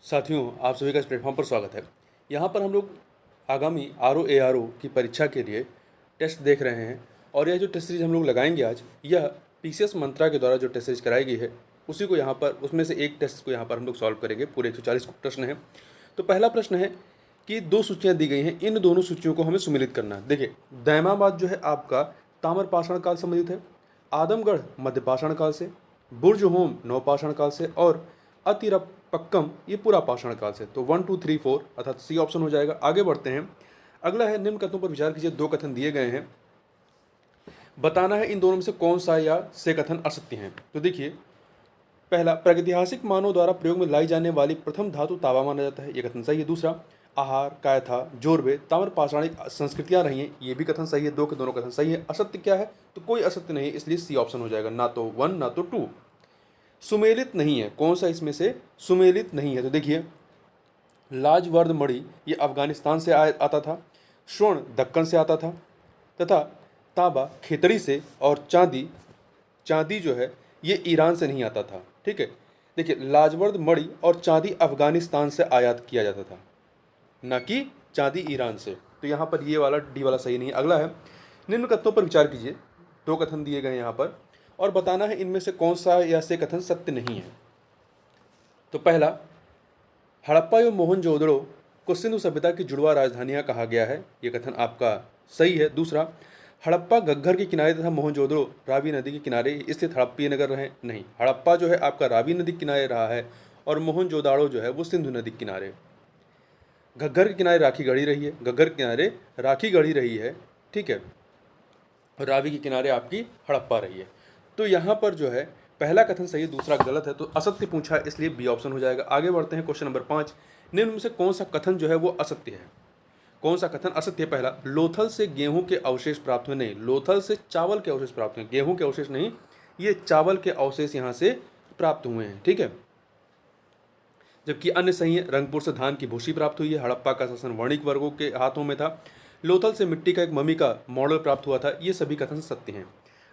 साथियों, आप सभी का इस प्लेटफॉर्म पर स्वागत है। यहाँ पर हम लोग आगामी आर ओ की परीक्षा के लिए टेस्ट देख रहे हैं और यह जो टेस्ट सीरीज हम लोग लगाएंगे आज, यह PCS मंत्रा के द्वारा जो टेस्ट सीरीज कराई गई है उसी को यहाँ पर, उसमें से एक टेस्ट को यहाँ पर हम लोग सॉल्व करेंगे। पूरे 140 प्रश्न हैं। तो पहला प्रश्न है कि दो सूचियाँ दी गई हैं, इन दोनों सूचियों को हमें सुमेलित करना है। देखिए, दैमाबाद जो है आपका ताम्रपाषाण काल संबंधित है, आदमगढ़ मध्यपाषाण काल से, बुर्ज होम नवपाषाण काल से और अतिरपक्कम ये पूरा पाषाण काल से। तो 1 2 3 4 अर्थात सी ऑप्शन हो जाएगा। आगे बढ़ते हैं। अगला है, निम्न कथनों पर विचार कीजिए। दो कथन दिए गए हैं, बताना है इन दोनों में से कौन सा या से कथन असत्य हैं। तो देखिए, पहला, प्रागैतिहासिक मानव द्वारा प्रयोग में लाई जाने वाली प्रथम धातु तांबा माना जाता है, ये कथन सही है। दूसरा, आहार, कायथा, जोरबे ताम्र पाषाणिक संस्कृतियां रही हैं, ये भी कथन सही है। दो के दोनों कथन सही है। असत्य क्या है? तो कोई असत्य नहीं है, इसलिए सी ऑप्शन हो जाएगा। ना तो 1 ना तो 2। सुमेलित नहीं है, कौन सा इसमें से सुमेलित नहीं है? तो देखिए, लाजवर्द मणि ये अफगानिस्तान से आता था, स्वर्ण दक्कन से आता था तथा तांबा खेतड़ी से और चांदी चांदी जो है ये ईरान से नहीं आता था। ठीक है, देखिए, लाजवर्द मणि और चांदी अफगानिस्तान से आयात किया जाता था, न कि चांदी ईरान से। तो यहाँ पर ये वाला डी वाला सही नहीं है। अगला है, निम्न कथनों पर विचार कीजिए। दो कथन दिए गए हैं यहाँ पर और बताना है इनमें से कौन सा या से कथन सत्य नहीं है। तो पहला, हड़प्पा एवं मोहनजोदड़ो को सिंधु सभ्यता की जुड़वा राजधानियां कहा गया है, ये कथन आपका सही है। दूसरा, हड़प्पा घग्गर के किनारे तथा मोहनजोदड़ो रावी नदी के किनारे स्थित हड़प्पीय नगर रहे, नहीं। हड़प्पा जो है आपका रावी नदी के किनारे रहा है और मोहनजोदाड़ो जो है वो सिंधु नदी के किनारे। घग्गर के किनारे राखी गढ़ी रही है, घग्गर के किनारे राखी गढ़ी रही है, ठीक है, और रावी के किनारे आपकी हड़प्पा रही है। तो यहाँ पर जो है पहला कथन सही है, दूसरा गलत है, तो असत्य पूछा है, इसलिए बी ऑप्शन हो जाएगा। आगे बढ़ते हैं। क्वेश्चन नंबर 5, निम्न में से कौन सा कथन जो है वो असत्य है? कौन सा कथन असत्य है? पहला, लोथल से गेहूं के अवशेष प्राप्त हुए, नहीं। लोथल से चावल के अवशेष प्राप्त हुए, गेहूं के अवशेष नहीं, ये चावल के अवशेष यहाँ से प्राप्त हुए हैं, ठीक है। जबकि अन्य सही है, रंगपुर से धान की भूसी प्राप्त हुई है, हड़प्पा का शासन वणिक वर्गों के हाथों में था, लोथल से मिट्टी का एक मम्मी का मॉडल प्राप्त हुआ था, ये सभी कथन सत्य हैं।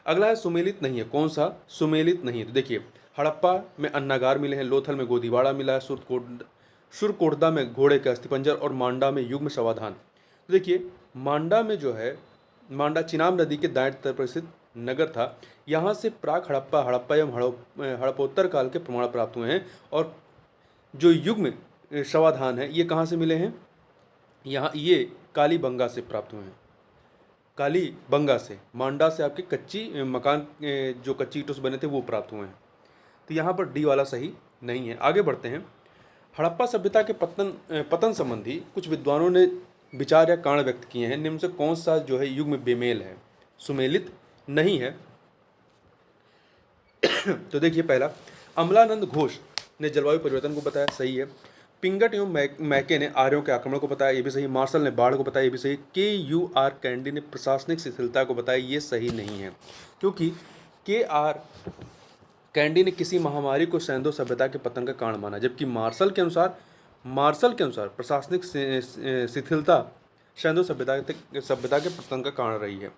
अगला है, सुमेलित नहीं है। कौन सा सुमेलित नहीं है? तो देखिए, हड़प्पा में अन्नागार मिले हैं, लोथल में गोदीवाड़ा मिला है, सुरकोटदा में घोड़े का अस्थिपंजर और मांडा में युग्म शवाधान। तो देखिए, मांडा में जो है, मांडा चिनाब नदी के दाएं तट पर स्थित नगर था, यहाँ से प्राक हड़प्पा एवं हड़प्पोत्तर काल के प्रमाण प्राप्त हुए हैं। और जो युग्म शवाधान है ये कहाँ से मिले हैं? यहाँ ये कालीबंगा से प्राप्त हुए हैं, कालीबंगा से। मांडा से आपके कच्ची मकान, जो कच्ची ईंटों से बने थे वो प्राप्त हुए हैं। तो यहाँ पर डी वाला सही नहीं है। आगे बढ़ते हैं। हड़प्पा सभ्यता के पतन संबंधी कुछ विद्वानों ने विचार या कारण व्यक्त किए हैं, निम्न से कौन सा जो है युग्म बेमेल है, सुमेलित नहीं है? तो देखिए, पहला, अमलानंद घोष ने जलवायु परिवर्तन को बताया, सही है। पिंगट एवं मैके ने आर्यों के आक्रमण को बताया, ये भी सही। मार्शल ने बाढ़ को बताया, ये भी सही। KUR कैंडी ने प्रशासनिक शिथिलता को बताया, ये सही नहीं है, क्योंकि KR कैंडी ने किसी महामारी को सैंधो सभ्यता के पतन का कारण माना, जबकि मार्शल के अनुसार प्रशासनिक शिथिलता सैंधो सभ्यता के पतन का कारण रही है।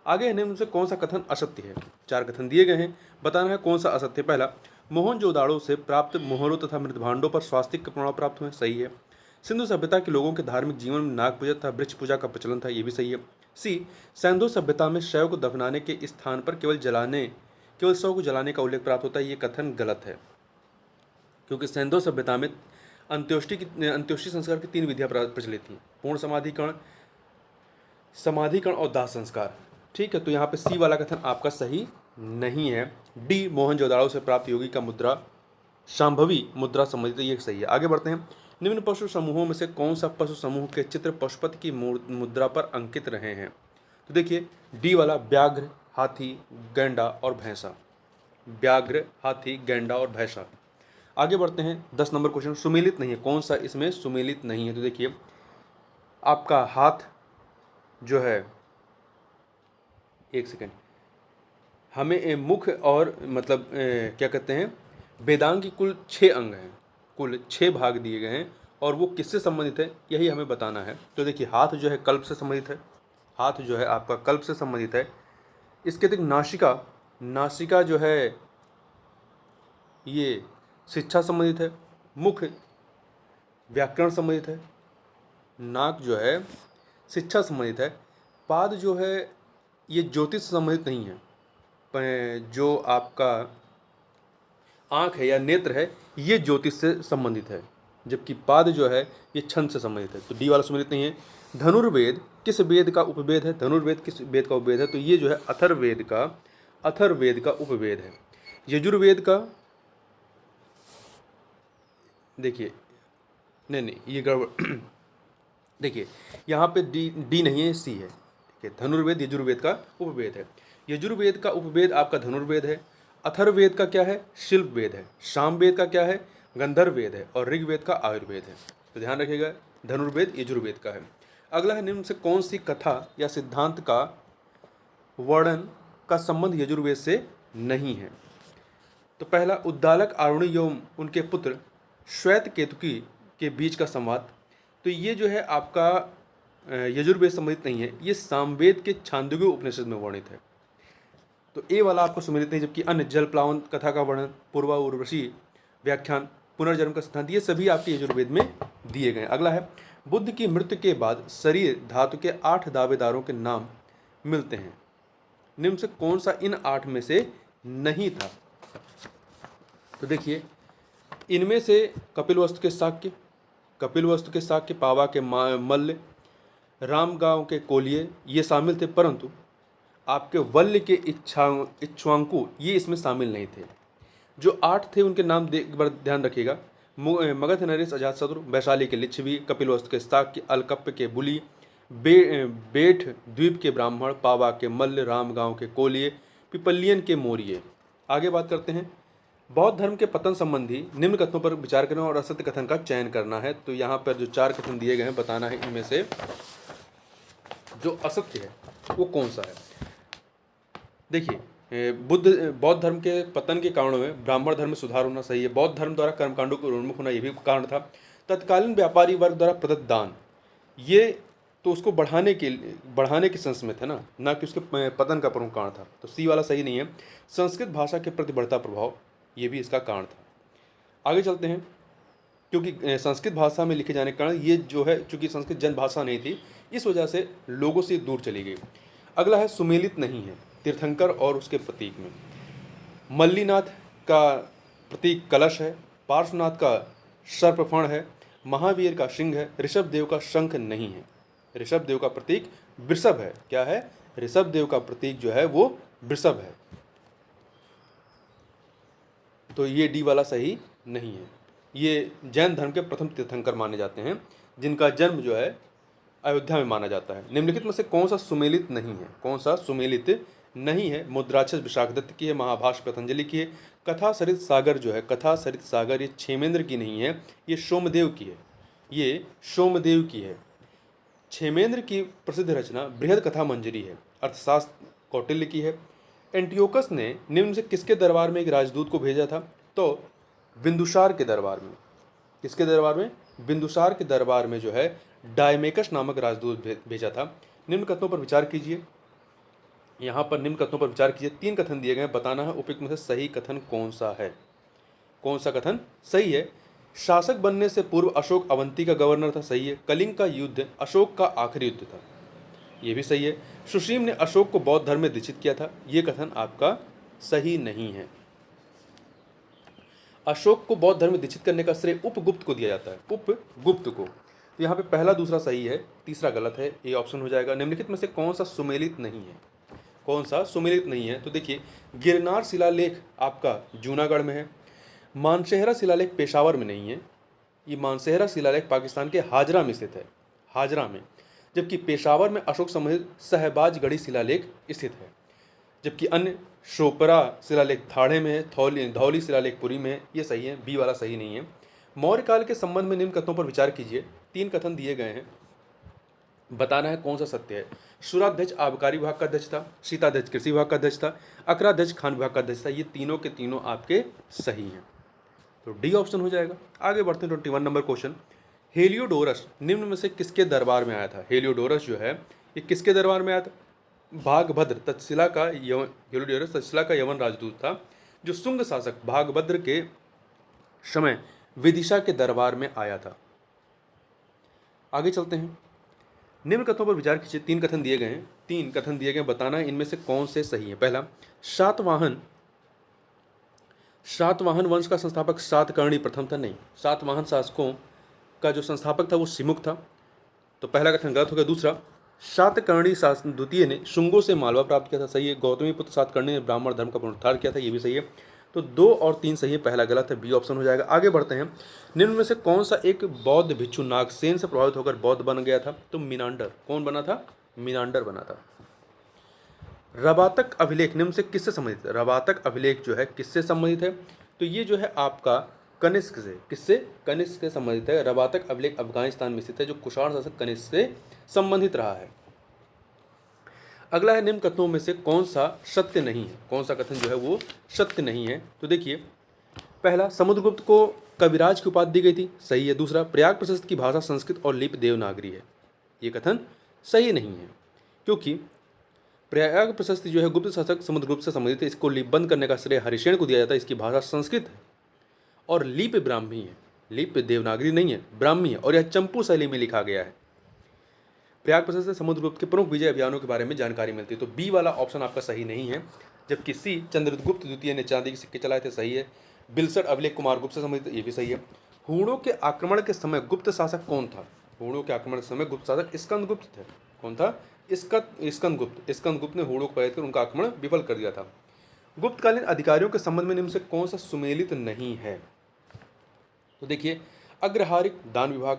आगे इन्हें उनसे कौन सा कथन असत्य है? 4 कथन दिए गए हैं, बताना है कौन सा असत्य। पहला, मोहनजोदाड़ो से प्राप्त मोहरों तथा मृतभांडों पर स्वास्तिक के प्रमाण प्राप्त हुए, सही है। सिंधु सभ्यता के लोगों के धार्मिक जीवन में नाग पूजा तथा वृक्ष पूजा का प्रचलन था, ये भी सही है। सी, सैंधो सभ्यता में शव को दफनाने के स्थान पर केवल शव को जलाने का उल्लेख प्राप्त होता है, ये कथन गलत है, क्योंकि सैंधो सभ्यता में अंत्योष्टि संस्कार की 3 विधियां प्रचलित थी, पूर्ण समाधिकरण और दाह संस्कार, ठीक है। तो यहाँ पे सी वाला कथन आपका सही नहीं है। डी, मोहनजोदाड़ो से प्राप्त योगी का मुद्रा शांभवी मुद्रा संबंधित, ये सही है। आगे बढ़ते हैं। निम्न पशु समूहों में से कौन सा पशु समूह के चित्र पशुपति की मुद्रा पर अंकित रहे हैं? तो देखिए, डी वाला, व्याघ्र, हाथी, गैंडा और भैंसा। व्याघ्र, हाथी, गैंडा और भैंसा। आगे बढ़ते हैं। 10 नंबर क्वेश्चन, सुमेलित नहीं है, कौन सा इसमें सुमेलित नहीं है? तो देखिए, आपका हाथ जो है, एक सेकेंड, हमें मुख और मतलब क्या कहते हैं, वेदांग की कुल 6 अंग हैं, कुल 6 भाग दिए गए हैं, और वो किससे संबंधित है यही हमें बताना है। तो देखिए, हाथ जो है कल्प से संबंधित है, हाथ जो है आपका कल्प से संबंधित है। इसके अतिरिक्त नासिका जो है ये शिक्षा संबंधित है। मुख व्याकरण संबंधित है, नाक जो है शिक्षा संबंधित है, पाद जो है ये ज्योतिष संबंधित नहीं है, जो आपका आँख है या नेत्र है ये ज्योतिष से संबंधित है, जबकि पाद जो है ये छंद से संबंधित है। तो डी वाला सम्मिलित नहीं है। धनुर्वेद किस वेद का उपवेद है? धनुर्वेद किस वेद का उपवेद है? तो ये जो है अथर्ववेद का उपवेद है। यजुर्वेद का देखिए, नहीं ये गड़बड़ देखिए यहाँ पे डी नहीं है, सी है। ठीक है, धनुर्वेद यजुर्वेद का उपवेद है। यजुर्वेद का उपवेद आपका धनुर्वेद है। अथर्ववेद का क्या है? शिल्पवेद है। सामवेद का क्या है? गंधर्ववेद है। और ऋग्वेद का आयुर्वेद है। तो ध्यान रखिएगा, धनुर्वेद यजुर्वेद का है। अगला है, निम्न से कौन सी कथा या सिद्धांत का वर्णन का संबंध यजुर्वेद से नहीं है? तो पहला, उद्दालक आरुणि एवं उनके पुत्र श्वेत केतुकी के बीच का संवाद। तो ये जो है आपका यजुर्वेद संबंधित नहीं है, ये सामवेद के छांदोग्य उपनिषद में वर्णित है। तो ए वाला आपको सम्मिलित नहीं, जबकि अन्य जल प्लावन कथा का वर्णन, पूर्वा उर्वशी व्याख्यान, पुनर्जन्म का सिद्धांत, ये सभी आपके यजुर्वेद में दिए गए। अगला है, बुद्ध की मृत्यु के बाद शरीर धातु के 8 दावेदारों के नाम मिलते हैं, निम्न से कौन सा इन 8 में से नहीं था? तो देखिए, इनमें से कपिलवस्तु के शाक्य, पावा के मल्ल, रामगांव के कोलिये ये शामिल थे, परंतु आपके वल्ल के इक्ष्वाकु ये इसमें शामिल नहीं थे। जो 8 थे उनके नाम एक बार ध्यान रखिएगा। मगध नरेश अजातशत्रु, वैशाली के लिच्छवी, कपिलवस्तु के शाक्य, अलकप्प के बुली, बेठ द्वीप के ब्राह्मण, पावा के मल्ल, रामगांव के कोलिये, पिपलियन के मौर्य। आगे बात करते हैं, बौद्ध धर्म के पतन संबंधी निम्न कथनों पर विचार करना और असत्य कथन का चयन करना है। तो यहाँ पर जो 4 कथन दिए गए हैं, बताना है इनमें से जो असत्य है वो कौन सा है। देखिए, बौद्ध धर्म के पतन के कारणों में ब्राह्मण धर्म में सुधार होना सही है। बौद्ध धर्म द्वारा कर्मकांडों को उन्मुख होना, यह भी कारण था। तत्कालीन व्यापारी वर्ग द्वारा प्रदत्त दान, ये तो उसको बढ़ाने के संस में थे ना कि उसके पतन का प्रमुख कारण था। तो सी वाला सही नहीं है। संस्कृत भाषा के प्रति बढ़ता प्रभाव, ये भी इसका कारण था। आगे चलते हैं, क्योंकि संस्कृत भाषा में लिखे जाने के कारण ये जो है, चूँकि संस्कृत जन भाषा नहीं थी, इस वजह से लोगों से दूर चली गई। अगला है, सुमेलित नहीं है तीर्थंकर और उसके प्रतीक में। मल्लीनाथ का प्रतीक कलश है, पार्श्वनाथ का सर्पफण है, महावीर का सिंह है, ऋषभ देव का शंख नहीं है। ऋषभ देव का प्रतीक वृषभ है। क्या है? ऋषभ देव का प्रतीक जो है वो वृषभ है। तो ये डी वाला सही नहीं है। ये जैन धर्म के प्रथम तीर्थंकर माने जाते हैं, जिनका जन्म जो है अयोध्या में माना जाता है। निम्नलिखित में से कौन सा सुमेलित नहीं है? मुद्राक्षस विशाखदत्त की है, महाभाष्य पतंजलि की है, कथा सरित सागर जो है, कथा सरित सागर ये क्षेमेंद्र की नहीं है, ये सोमदेव की है। क्षेमेंद्र की प्रसिद्ध रचना बृहद कथा मंजरी है, अर्थशास्त्र कौटिल्य की है। एंटियोकस ने निम्न से किसके दरबार में एक राजदूत को भेजा था? तो बिंदुसार के दरबार में। किसके दरबार में? बिंदुसार के दरबार में जो है डायमेकस नामक राजदूत भेजा था। निम्न कथनों पर विचार कीजिए। यहाँ पर निम्न कथनों पर विचार कीजिए। 3 कथन दिए गए हैं, बताना है उपयुक्त में से सही कथन कौन सा है। कौन सा कथन सही है? शासक बनने से पूर्व अशोक अवंती का गवर्नर था, सही है। कलिंग का युद्ध अशोक का आखिरी युद्ध था, ये भी सही है। सुशीम ने अशोक को बौद्ध धर्म में दीक्षित किया था, ये कथन आपका सही नहीं है। अशोक को बौद्ध धर्म में दीक्षित करने का श्रेय उपगुप्त को दिया जाता है, उपगुप्त को। तो यहाँ पे पहला दूसरा सही है, तीसरा गलत है, ये ऑप्शन हो जाएगा। निम्नलिखित में से कौन सा सुमेलित नहीं है? कौन सा सुमेलित नहीं है? तो देखिए, गिरनार शिलालेख आपका जूनागढ़ में है, मानसेहरा शिलालेख पेशावर में नहीं है। ये मानसेहरा शिलालेख पाकिस्तान के हाजरा में स्थित है, हाजरा में, जबकि पेशावर में अशोक संबंधित सहबाजगढ़ी शिलालेख स्थित है। जबकि अन्य शोपरा शिलालेख थाड़े में है, धौली शिलालेख पुरी में है, ये सही है। बी वाला सही नहीं है। मौर्य काल के संबंध में निम्न कथनों पर विचार कीजिए। 3 कथन दिए गए हैं, बताना है कौन सा सत्य है। सुराध्यक्ष आबकारी विभाग का अध्यक्ष था, सीताध्यक्ष कृषि विभाग का अध्यक्ष था, अकराध्यक्ष खान विभाग का अध्यक्ष था, ये तीनों के तीनों आपके सही हैं। तो डी ऑप्शन हो जाएगा। आगे बढ़ते हैं 21 नंबर क्वेश्चन। हेलियोडोरस निम्न में से किसके दरबार में आया था? हेलियोडोरस जो है ये किसके दरबार में आया था? भागभद्र तक्षशिला का हेलियोडोरस तक्षशिला का यवन राजदूत था, जो शुंग शासक भागभद्र के समय विदिशा के दरबार में आया था। आगे चलते हैं। निम्न कथनों पर विचार कीजिए। 3 कथन दिए गए हैं, 3 कथन दिए गए हैं, बताना है इनमें से कौन से सही है। पहला, सातवाहन वंश का संस्थापक सातकर्णी प्रथम था। नहीं, सातवाहन शासकों का जो संस्थापक था वो सिमुक था, तो पहला कथन गलत हो गया। दूसरा, सातकर्णी शासन द्वितीय ने शुंगों से मालवा प्राप्त किया था, सही है। गौतमी पुत्र सातकर्णी ने ब्राह्मण धर्म का पुनरुद्धार किया था, ये भी सही है। तो 2 और 3 सही है, पहला गलत है, बी ऑप्शन हो जाएगा। आगे बढ़ते हैं। निम्न में से कौन सा एक बौद्ध भिक्षु नागसेन से प्रभावित होकर बौद्ध बन गया था? तो मीनांडर। कौन बना था? मीनांडर बना था। रबातक अभिलेख निम्न से किससे संबंधित है? रबातक अभिलेख जो है किससे संबंधित है? तो ये जो है आपका कनिष्क से, किससे? कनिष्क से संबंधित है। रबातक अभिलेख अफगानिस्तान में स्थित है, जो कुषाण शासक कनिष्क से संबंधित रहा है। अगला है, निम्न कथनों में से कौन सा सत्य नहीं है? कौन सा कथन जो है वो सत्य नहीं है? तो देखिए, पहला, समुद्रगुप्त को कविराज की उपाधि दी गई थी, सही है। दूसरा, प्रयाग प्रशस्त की भाषा संस्कृत और लिपि देवनागरी है, ये कथन सही नहीं है, क्योंकि प्रयाग प्रशस्ति जो है गुप्त शासक समुद्रगुप्त से संबंधित है। इसको लिपिबंद करने का श्रेय हरिशेन को दिया जाता है। इसकी भाषा संस्कृत है और लिपि ब्राह्मी है, लिपि देवनागरी नहीं है, ब्राह्मी है, और यह चंपू शैली में लिखा गया है। प्रयाग प्रशस्त से समुद्रगुप्त के प्रमुख विजय अभियानों के बारे में जानकारी मिलती है। तो बी वाला ऑप्शन आपका सही नहीं है। जबकि सी, चंद्रगुप्त द्वितीय ने चांदी के सिक्के चलाए थे, सही है। बिलसट अभिलेख कुमार गुप्त से संबंधित, ये भी सही है। हूणों के आक्रमण के समय गुप्त शासक कौन था? हूणों के आक्रमण के समय गुप्त शासक स्कंदगुप्त थे। कौन था? स्कंदगुप्त। स्कंदगुप्त ने हूणों को पराजित कर उनका आक्रमण विफल कर दिया था। गुप्तकालीन अधिकारियों के संबंध में निम्न से कौन सा सुमेलित नहीं है? तो देखिए, अग्रहारिक दान विभाग,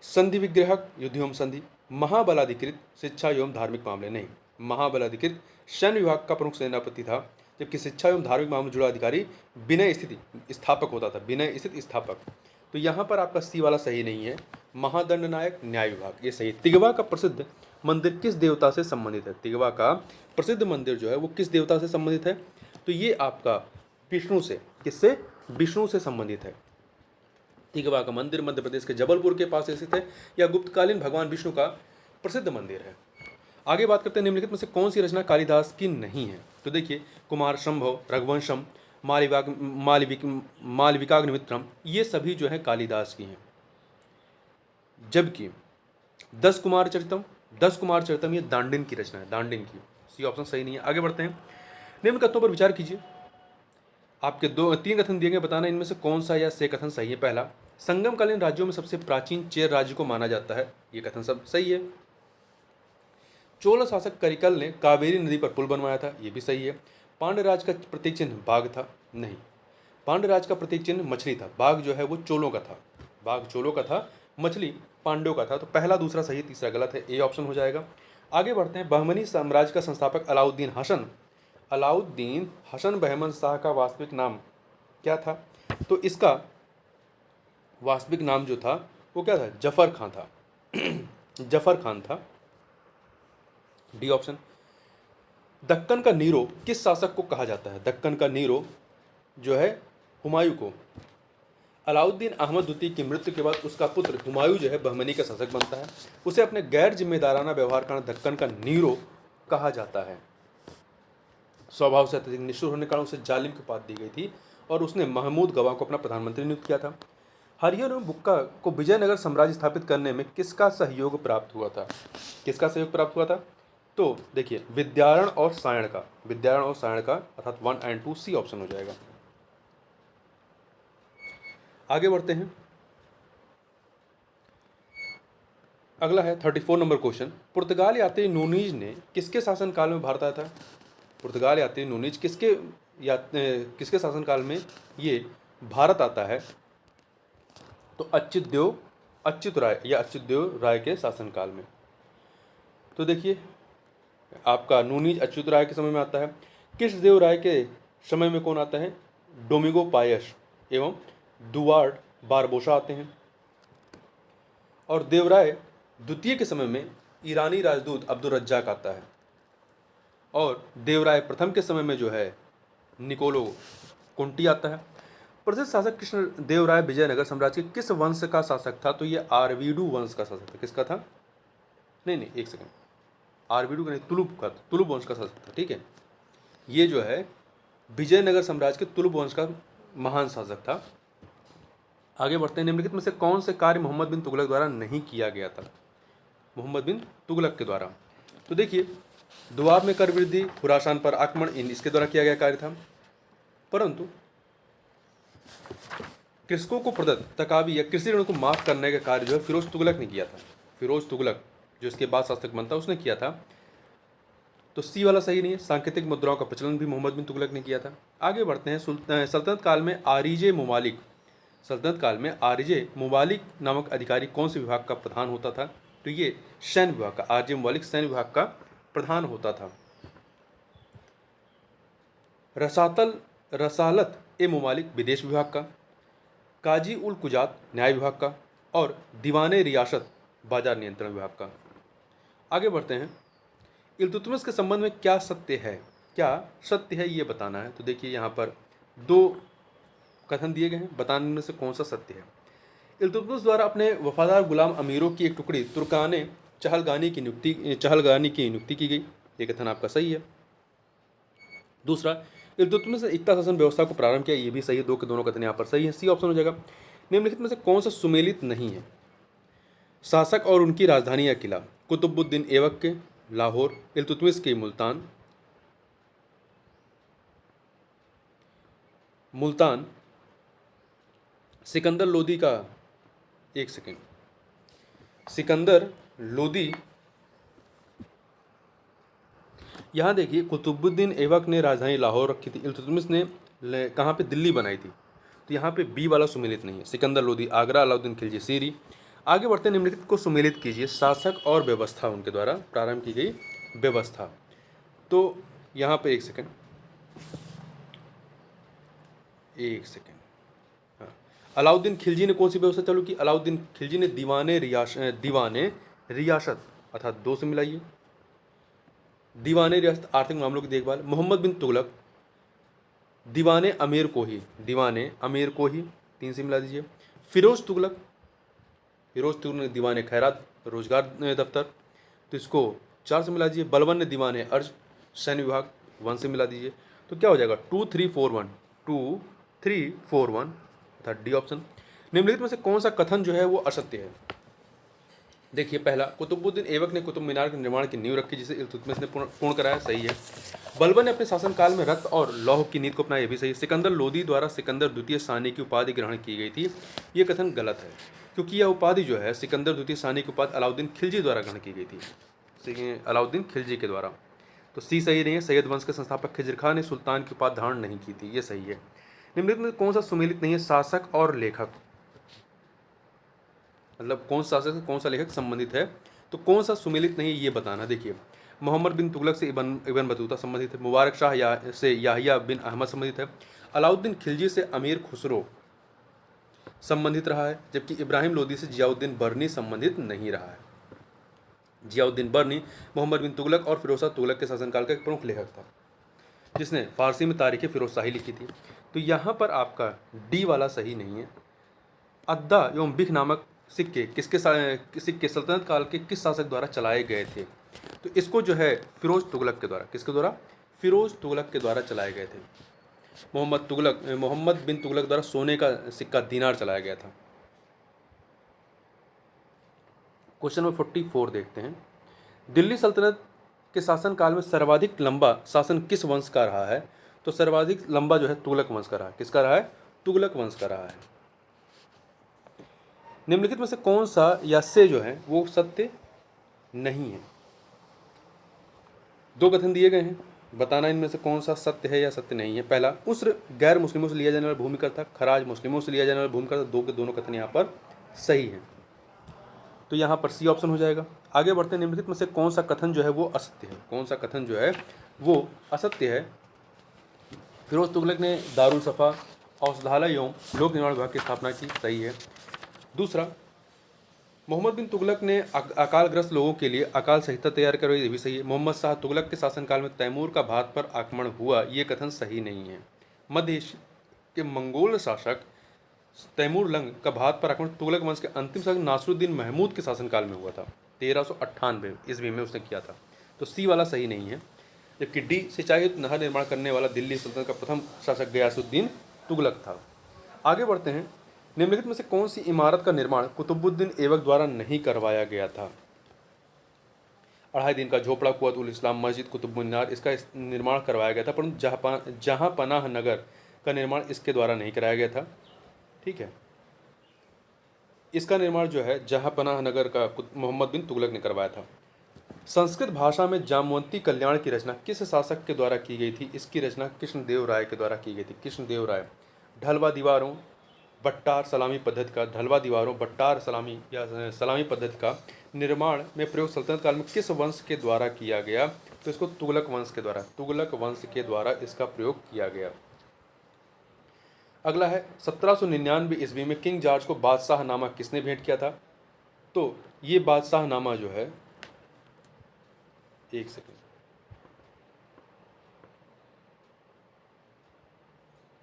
संधि विग्रहक युद्ध एवं संधि, महाबलाधिकृत शिक्षा एवं धार्मिक मामले। नहीं, महाबलाधिकृत सैन्य विभाग का प्रमुख सेनापति था, जबकि शिक्षा एवं धार्मिक मामले जुड़ा अधिकारी विनय स्थित स्थापक होता था, विनय स्थित स्थापक। तो यहाँ पर आपका सी वाला सही नहीं है। महादंड नायक न्याय विभाग, ये सही। तिगवा का प्रसिद्ध मंदिर किस देवता से संबंधित है? तिगवा का प्रसिद्ध मंदिर जो है वो किस देवता से संबंधित है? तो ये आपका विष्णु से, किससे? विष्णु से संबंधित है। तिगवा का मंदिर मध्य प्रदेश के जबलपुर के पास स्थित है। यह गुप्तकालीन भगवान विष्णु का प्रसिद्ध मंदिर है। आगे बात करते हैं, निम्नलिखित में से कौन सी रचना कालिदास की नहीं है? तो देखिए, कुमार संभव, रघुवंशम, मालविकाग्निमित्रम, ये सभी जो है कालिदास की हैं। जबकि 10 कुमार चरितम ये दांडिन की रचना है, दांडिन की। सी ऑप्शन सही नहीं है। आगे बढ़ते हैं। निम्न कथनों पर विचार कीजिए। आपके 3 कथन दिए गए, बताना इनमें से कौन सा या से कथन सही है। पहला, संगमकालीन राज्यों में सबसे प्राचीन चेर राज्य को माना जाता है, ये कथन सब सही है। चोल शासक करिकल ने कावेरी नदी पर पुल बनवाया था, ये भी सही है। पांड्यराज का प्रतीक चिन्ह बाघ था, नहीं, पांड्यराज का प्रतीक चिन्ह मछली था। बाघ जो है वो चोलों का था, बाघ चोलों का था, मछली पांड्यों का था। तो पहला दूसरा सही, तीसरा गलत है, ए ऑप्शन हो जाएगा। आगे बढ़ते हैं। बहमनी साम्राज्य का संस्थापक अलाउद्दीन हसन बहमन शाह का वास्तविक नाम क्या था? तो इसका वास्तविक नाम जो था वो क्या था? जफर खान था। जफर खान था, डी ऑप्शन। दक्कन का नीरो किस शासक को कहा जाता है? दक्कन का नीरो जो है हुमायूं को। अलाउद्दीन अहमद द्वितीय की मृत्यु के बाद उसका पुत्र हुमायूं जो है बहमनी का शासक बनता है। उसे अपने गैर जिम्मेदाराना व्यवहार कारण दक्कन का नीरो कहा जाता है। स्वभाव से अत्यधिक निष्ठुर होने के कारण उसे जालिम की उपाधि दी गई थी और उसने महमूद गवा को अपना प्रधानमंत्री नियुक्त किया था। हरिहर एवं बुक्का को विजयनगर साम्राज्य स्थापित करने में किसका सहयोग प्राप्त हुआ था? किसका सहयोग प्राप्त हुआ था? तो देखिए, विद्यारण और सायण का, अर्थात 1 और 2, सी ऑप्शन हो जाएगा। आगे बढ़ते हैं। अगला है 34 नंबर क्वेश्चन। पुर्तगाल यात्री नूनीज ने किसके शासनकाल में भारत आया था? पुर्तगाल यात्री नूनीज किसके शासनकाल में ये भारत आता है? तो अच्युत राय के शासनकाल में। तो देखिए, आपका नूनीज अच्युत राय के समय में आता है। कृष्णदेव राय के समय में कौन आता है? डोमिगो पायस एवं दुआर्ड बारबोसा आते हैं। और देवराय द्वितीय के समय में ईरानी राजदूत अब्दुल रज्जाक आता है। और देवराय प्रथम के समय में जो है निकोलो कुंटी आता है। प्रसिद्ध शासक कृष्णदेव राय विजयनगर साम्राज्य के किस वंश का शासक था? तो ये आरवीडू वंश का शासक था। किसका था? नहीं, एक सेकंड, आरवीडू का नहीं, तुलुप वंश का शासक था, ठीक है। ये जो है विजयनगर साम्राज्य के तुलुप वंश का महान शासक था। आगे बढ़ते हैं, निम्नलिखित में से कौन से कार्य मोहम्मद बिन तुगलक द्वारा नहीं किया गया था? मोहम्मद बिन तुगलक के द्वारा, तो देखिए दुआब में कर वृद्धि, खुरासान पर आक्रमण, इसके द्वारा किया गया कार्य था। परंतु कृषकों को प्रदत्त तकावी या कृषि ऋण को माफ करने का कार्य जो है फिरोज तुगलक ने किया था। फिरोज तुगलक जो इसके बाद शासक बनता उसने किया था। तो सी वाला सही नहीं है। सांकेतिक मुद्राओं का प्रचलन भी मोहम्मद बिन तुगलक ने किया था। आगे बढ़ते हैं, सल्तनत काल में आरिजे मुमालिक, सल्तनत काल में आरिजे मुमालिक नामक अधिकारी कौन से विभाग का प्रधान होता था? तो ये सैन्य विभाग का, आरिजे मुमालिक सैन्य विभाग का प्रधान होता था। रसालत ए मुमालिक विदेश विभाग का, काजी उल कुजात न्याय विभाग का, और दीवाने रियासत बाजार नियंत्रण विभाग का। आगे बढ़ते हैं, इल्तुतमिश के संबंध में क्या सत्य है, क्या सत्य है ये बताना है। तो देखिए यहाँ पर दो कथन दिए गए हैं, बताने में से कौन सा सत्य है। इल्तुतमिश द्वारा अपने वफादार गुलाम अमीरों की एक टुकड़ी तुर्काने चहलगानी की नियुक्ति की गई, ये कथन आपका सही है। दूसरा, इल्तुतमिश ने इक्ता शासन व्यवस्था को प्रारंभ किया, ये भी सही है। दो के दोनों कथन यहाँ पर सही है, सी ऑप्शन हो जाएगा। निम्नलिखित में से कौन सा सुमेलित नहीं है? शासक और उनकी राजधानी या किला, कुतुबुद्दीन ऐबक के लाहौर, इल्तुतमिश के मुल्तान, सिकंदर लोदी का, एक सेकेंड, सिकंदर लोदी, यहाँ देखिए कुतुबुद्दीन ऐबक ने राजधानी लाहौर रखी थी, इल्तुतमिश ने कहाँ पे, दिल्ली बनाई थी। तो यहाँ पे बी वाला सुमेलित नहीं है। सिकंदर लोदी आगरा, अलाउद्दीन खिलजी सीरी। आगे बढ़ते निम्नलिखित को सुमेलित कीजिए। शासक और व्यवस्था, उनके द्वारा प्रारंभ की गई व्यवस्था। तो यहाँ पे एक सेकेंड, हाँ, अलाउद्दीन खिलजी ने कौन सी व्यवस्था चालू की? अलाउद्दीन खिलजी ने दीवाने रियासत अर्थात दो से मिलाइए, दीवाने रियासत आर्थिक मामलों की देखभाल। मोहम्मद बिन तुगलक दीवाने अमीर को ही तीन से मिला दीजिए। फिरोज तुगलक ने दीवाने खैरात रोजगार दफ्तर, तो इसको चार से मिला दीजिए। बलबन ने दीवाने अर्ज सैन्य विभाग, वन से मिला दीजिए। तो क्या हो जाएगा? 2341 अर्थात डी ऑप्शन। निम्नलिखित में से कौन सा कथन जो है वो असत्य है? देखिए पहला, कुतुबुद्दीन ऐबक ने कुतुब मीनार के निर्माण की नींव रखी जिसे इल्तुतमिश ने पूर्ण कराया, सही है। बलबन ने अपने शासनकाल में रक्त और लौह की नीति को अपनाया, ये भी सही है। सिकंदर लोदी द्वारा सिकंदर द्वितीय सानी की उपाधि ग्रहण की गई थी, ये कथन गलत है, क्योंकि यह उपाधि जो है सिकंदर द्वितीय सानी की उपाधि अलाउद्दीन खिलजी द्वारा ग्रहण की गई थी, अलाउद्दीन खिलजी के द्वारा। तो सी सही नहीं है। सैयद वंश के संस्थापक खिजर खां ने सुल्तान की उपाधि धारण नहीं की थी, ये सही है। निम्नलिखित में कौन सा सुमेलित नहीं है? शासक और लेखक, मतलब कौन सा शासक कौन सा लेखक संबंधित है, तो कौन सा सुमेलित नहीं है ये बताना। देखिए मोहम्मद बिन तुगलक से इबन बतूता संबंधित है, मुबारक शाह से याहिया बिन अहमद संबंधित है, अलाउद्दीन खिलजी से अमीर खुसरो संबंधित रहा है, जबकि इब्राहिम लोदी से जियाउद्दीन बर्नी संबंधित नहीं रहा है। जियाउद्दीन बर्नी मोहम्मद बिन तुगलक और फिरोज शाह तुगलक के शासनकाल का एक प्रमुख लेखक था, जिसने फारसी में तारीख फिरोज शाही लिखी थी। तो यहाँ पर आपका डी वाला सही नहीं है। अद्दा एवं बिख नामक सिक्के सिक्के सल्तनत काल के किस शासक द्वारा चलाए गए थे? तो इसको जो है फिरोज तुगलक के द्वारा, किसके द्वारा? फिरोज तुगलक के द्वारा चलाए गए थे। मोहम्मद बिन तुगलक द्वारा सोने का सिक्का दीनार चलाया गया था। क्वेश्चन नंबर 44 देखते हैं, दिल्ली सल्तनत के शासनकाल में सर्वाधिक लंबा शासन किस वंश का रहा है? तो सर्वाधिक लंबा जो है तुगलक वंश का रहा है। किसका रहा है? तुगलक वंश का रहा है। निम्नलिखित में से कौन सा या से जो है वो सत्य नहीं है? दो कथन दिए गए हैं, बताना इनमें से कौन सा सत्य है या सत्य नहीं है। पहला, उस्र गैर मुस्लिमों से लिया जाने वाला भूमि कर था, खराज मुस्लिमों से लिया जाने वाला भूमि कर था। दो के दोनों कथन यहाँ पर सही है, तो यहाँ पर सी ऑप्शन हो जाएगा। आगे बढ़ते हैं, निम्नलिखित में से कौन सा कथन जो है वो असत्य है? कौन सा कथन जो है वो असत्य है? फिरोज तुगलक ने दारुल सफ़ा औषधालय एवं लोक निर्माण विभाग की स्थापना की, सही है। दूसरा, मोहम्मद बिन तुगलक ने अकालग्रस्त लोगों के लिए अकाल संहिता तैयार करवाई, ये भी सही है। मोहम्मद शाह तुगलक के शासनकाल में तैमूर का भारत पर आक्रमण हुआ, ये कथन सही नहीं है। मध्य एशिया के मंगोल शासक तैमूर लंग का भारत पर आक्रमण तुगलक वंश के अंतिम शासक नासरुद्दीन महमूद के शासनकाल में हुआ था, 1398 ईस्वी में उसने किया था। तो सी वाला सही नहीं है। जबकि डी, सिंचाई नहर निर्माण करने वाला दिल्ली सल्तनत का प्रथम शासक गयासुद्दीन तुगलक था। आगे बढ़ते हैं, निम्नलिखित में से कौन सी इमारत का निर्माण कुतुबुद्दीन ऐबक द्वारा नहीं करवाया गया था? 2.5 दिन का झोपड़ा कुवत उल इस्लाम मस्जिद कुतुब मीनार, इसका निर्माण करवाया गया था, परंतु जहाँ पनाह नगर का निर्माण इसके द्वारा नहीं कराया गया था। ठीक है, इसका निर्माण जो है जहाँ पनाह नगर का मोहम्मद बिन तुगलक ने करवाया था। संस्कृत भाषा में जामवंती कल्याण की रचना किस शासक के द्वारा की गई थी? इसकी रचना कृष्णदेव राय के द्वारा की गई थी। कृष्णदेव राय। ढलवा दीवारों बट्टार सलामी पद्धति का ढलवा दीवारों बट्टार सलामी या सलामी पद्धति का निर्माण में प्रयोग सल्तनत काल में किस वंश के द्वारा किया गया? तो इसको तुगलक वंश के द्वारा इसका प्रयोग किया गया। अगला है 1799 ईस्वी में किंग जॉर्ज को बादशाहनामा किसने भेंट किया था? तो ये बादशाहनामा जो है, एक सेकंड,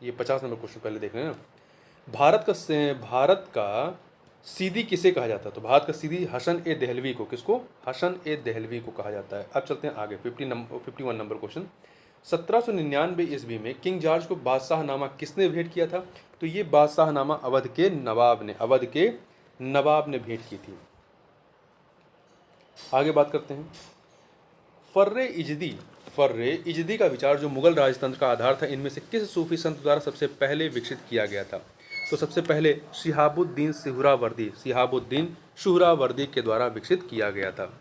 ये 50 नंबर क्वेश्चन पहले देख रहे हैं ना। भारत का सीदी किसे कहा जाता है? तो भारत का सीदी हसन ए दहलवी को, किसको? हसन ए दहलवी को कहा जाता है। अब चलते हैं आगे 51 नंबर क्वेश्चन। 1799 ईस्वी में किंग जॉर्ज को बादशाहनामा किसने भेंट किया था? तो ये बादशाहनामा अवध के नवाब ने भेंट की थी। आगे बात करते हैं फर्रे इजदी का विचार जो मुगल राजतंत्र का आधार था, इनमें से किस सूफी संत द्वारा सबसे पहले विकसित किया गया था? तो सबसे पहले शिहाबुद्दीन सुहरावर्दी के द्वारा विकसित किया गया था।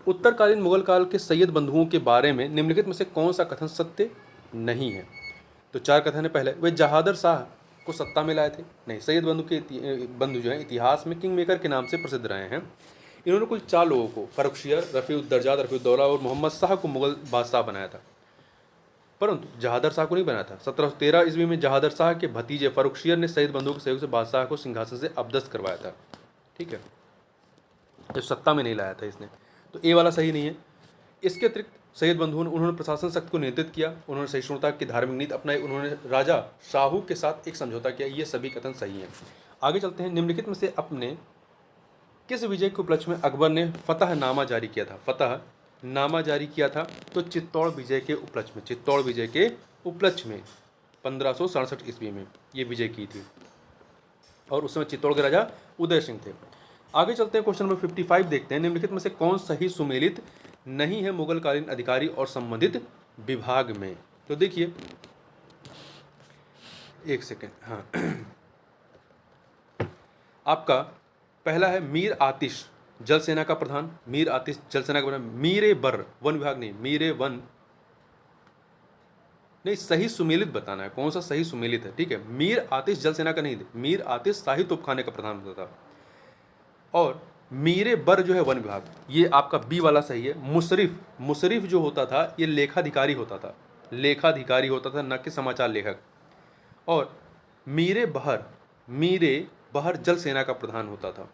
उत्तरकालीन मुगल काल के सैयद बंधुओं के बारे में निम्नलिखित में से कौन सा कथन सत्य नहीं है? तो 4 कथन है। पहले, वे जहादर शाह को सत्ता में लाए थे। नहीं, सैयद बंधु जो है इतिहास में किंग मेकर के नाम से प्रसिद्ध रहे हैं। इन्होंने कुल 4 लोगों को, फर्रुखशियर, रफ़ीउद्दर्जात, रफ़ीउद्दौला और मोहम्मद शाह को मुगल बादशाह बनाया था, परंतु जहादर शाह को नहीं बनाया था। 1713 ईस्वी में जहादर शाह के भतीजे फर्रुखशियर ने सैयद बंधु के सहयोग से बादशाह को सिंहासन से अपदस्थ करवाया था। ठीक है, जब सत्ता में नहीं लाया था इसने, तो ए वाला सही नहीं है। इसके अतिरिक्त सैयद बंधु ने उन्होंने प्रशासन शक्ति को नियंत्रित किया, उन्होंने सहिष्णुता की धार्मिक नीति अपनाई, उन्होंने राजा शाहू के साथ एक समझौता किया। ये सभी कथन सही हैं। आगे चलते हैं। निम्नलिखित में से अपने किस विजय के उपलक्ष्य में अकबर ने फतहनामा जारी किया था? तो चित्तौड़ विजय के उपलक्ष्य में 1567 ईस्वी में ये विजय की थी, और उस समय चित्तौड़ के राजा उदय सिंह थे। आगे चलते हैं, क्वेश्चन नंबर 55 देखते हैं। निम्नलिखित में से कौन सही सुमेलित नहीं है मुगलकालीन अधिकारी और संबंधित विभाग में? तो देखिए, एक सेकेंड, हाँ आपका पहला है मीर आतिश जल सेना का प्रधान, मीरे बर वन विभाग नहीं, सही सुमेलित बताना है, कौन सा सही सुमेलित है। ठीक है, मीर आतिश जल सेना का नहीं, मीर आतिश शाही तोपखाने का प्रधान होता था, और मीरे बर जो है वन विभाग, ये आपका बी वाला सही है। मुशरिफ जो होता था ये लेखाधिकारी होता था, न कि समाचार लेखक। और मीरे बहर जल सेना का प्रधान होता था।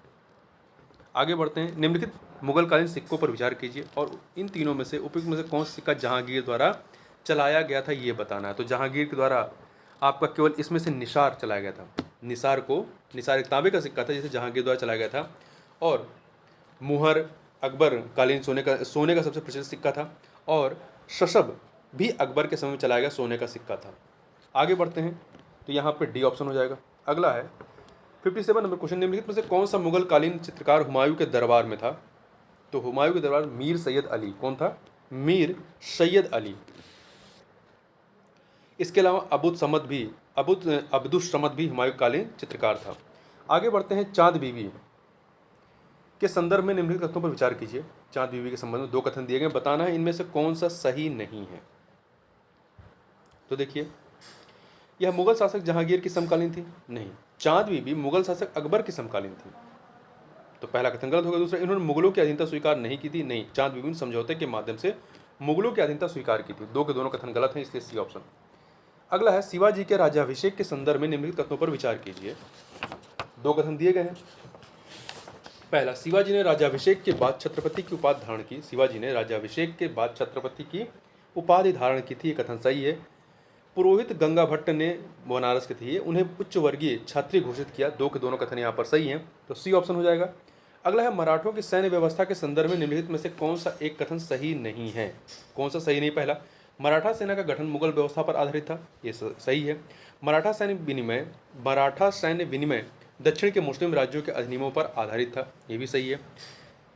आगे बढ़ते हैं। निम्नलिखित मुगलकालीन सिक्कों पर विचार कीजिए और इन तीनों में से उपयुक्त में से कौन सा सिक्का जहांगीर द्वारा चलाया गया था ये बताना है। तो जहांगीर के द्वारा आपका केवल इसमें से निसार चलाया गया था। निसार एक तांबे का सिक्का था जिसे जहांगीर द्वारा चलाया गया था, और मुहर अकबर कालीन सोने का सबसे प्रचलित सिक्का था, और शशब भी अकबर के समय में चलाया गया सोने का सिक्का था। आगे बढ़ते हैं, तो यहाँ पे डी ऑप्शन हो जाएगा। अगला है 57 नंबर क्वेश्चन। निम्नलिखित में से कौन सा मुगल कालीन चित्रकार हुमायूं के दरबार में था? तो हुमायूं के दरबार मीर सैयद अली। कौन था? मीर सैयद अली। इसके अलावा अब्दुस समद भी हुमायूं कालीन चित्रकार था। आगे बढ़ते हैं। चांद बीबी के संदर्भ में निम्नलिखित कथनों पर विचार कीजिए। चांद बीबी के संबंध में 2 कथन दिए गए, बताना है इनमें से कौन सा सही नहीं है। तो देखिए, यह मुगल शासक जहांगीर की समकालीन थी, नहीं। चांद बीबी मुगल शासक अकबर की समकालीन थी, तो पहला कथन गलत होगा। दूसरा, इन्होंने मुगलों की अधीनता स्वीकार नहीं की थी, नहीं। चांद बीबी ने समझौते के माध्यम से मुगलों की अधीनता स्वीकार की थी। 2 के दोनों कथन गलत हैं, इसलिए सी ऑप्शन। अगला है शिवाजी के राज्याभिषेक के संदर्भ में निम्नलिखित कथनों पर विचार कीजिए। 2 कथन दिए गए हैं। पहला, शिवाजी ने राज्याभिषेक के बाद छत्रपति की उपाधि धारण की। ये कथन सही है। पुरोहित गंगा भट्ट ने बनारस के थे, उन्हें उच्च वर्गीय क्षत्रिय घोषित किया। 2 के दोनों कथन यहाँ पर सही हैं, तो सी ऑप्शन हो जाएगा। अगला है मराठों की सैन्य व्यवस्था के संदर्भ में निम्नलिखित में से कौन सा एक कथन सही नहीं है? कौन सा सही नहीं? पहला, मराठा सेना का गठन मुगल व्यवस्था पर आधारित था, ये सही है। मराठा सैन्य विनिमय दक्षिण के मुस्लिम राज्यों के अधिनियमों पर आधारित था, ये भी सही है।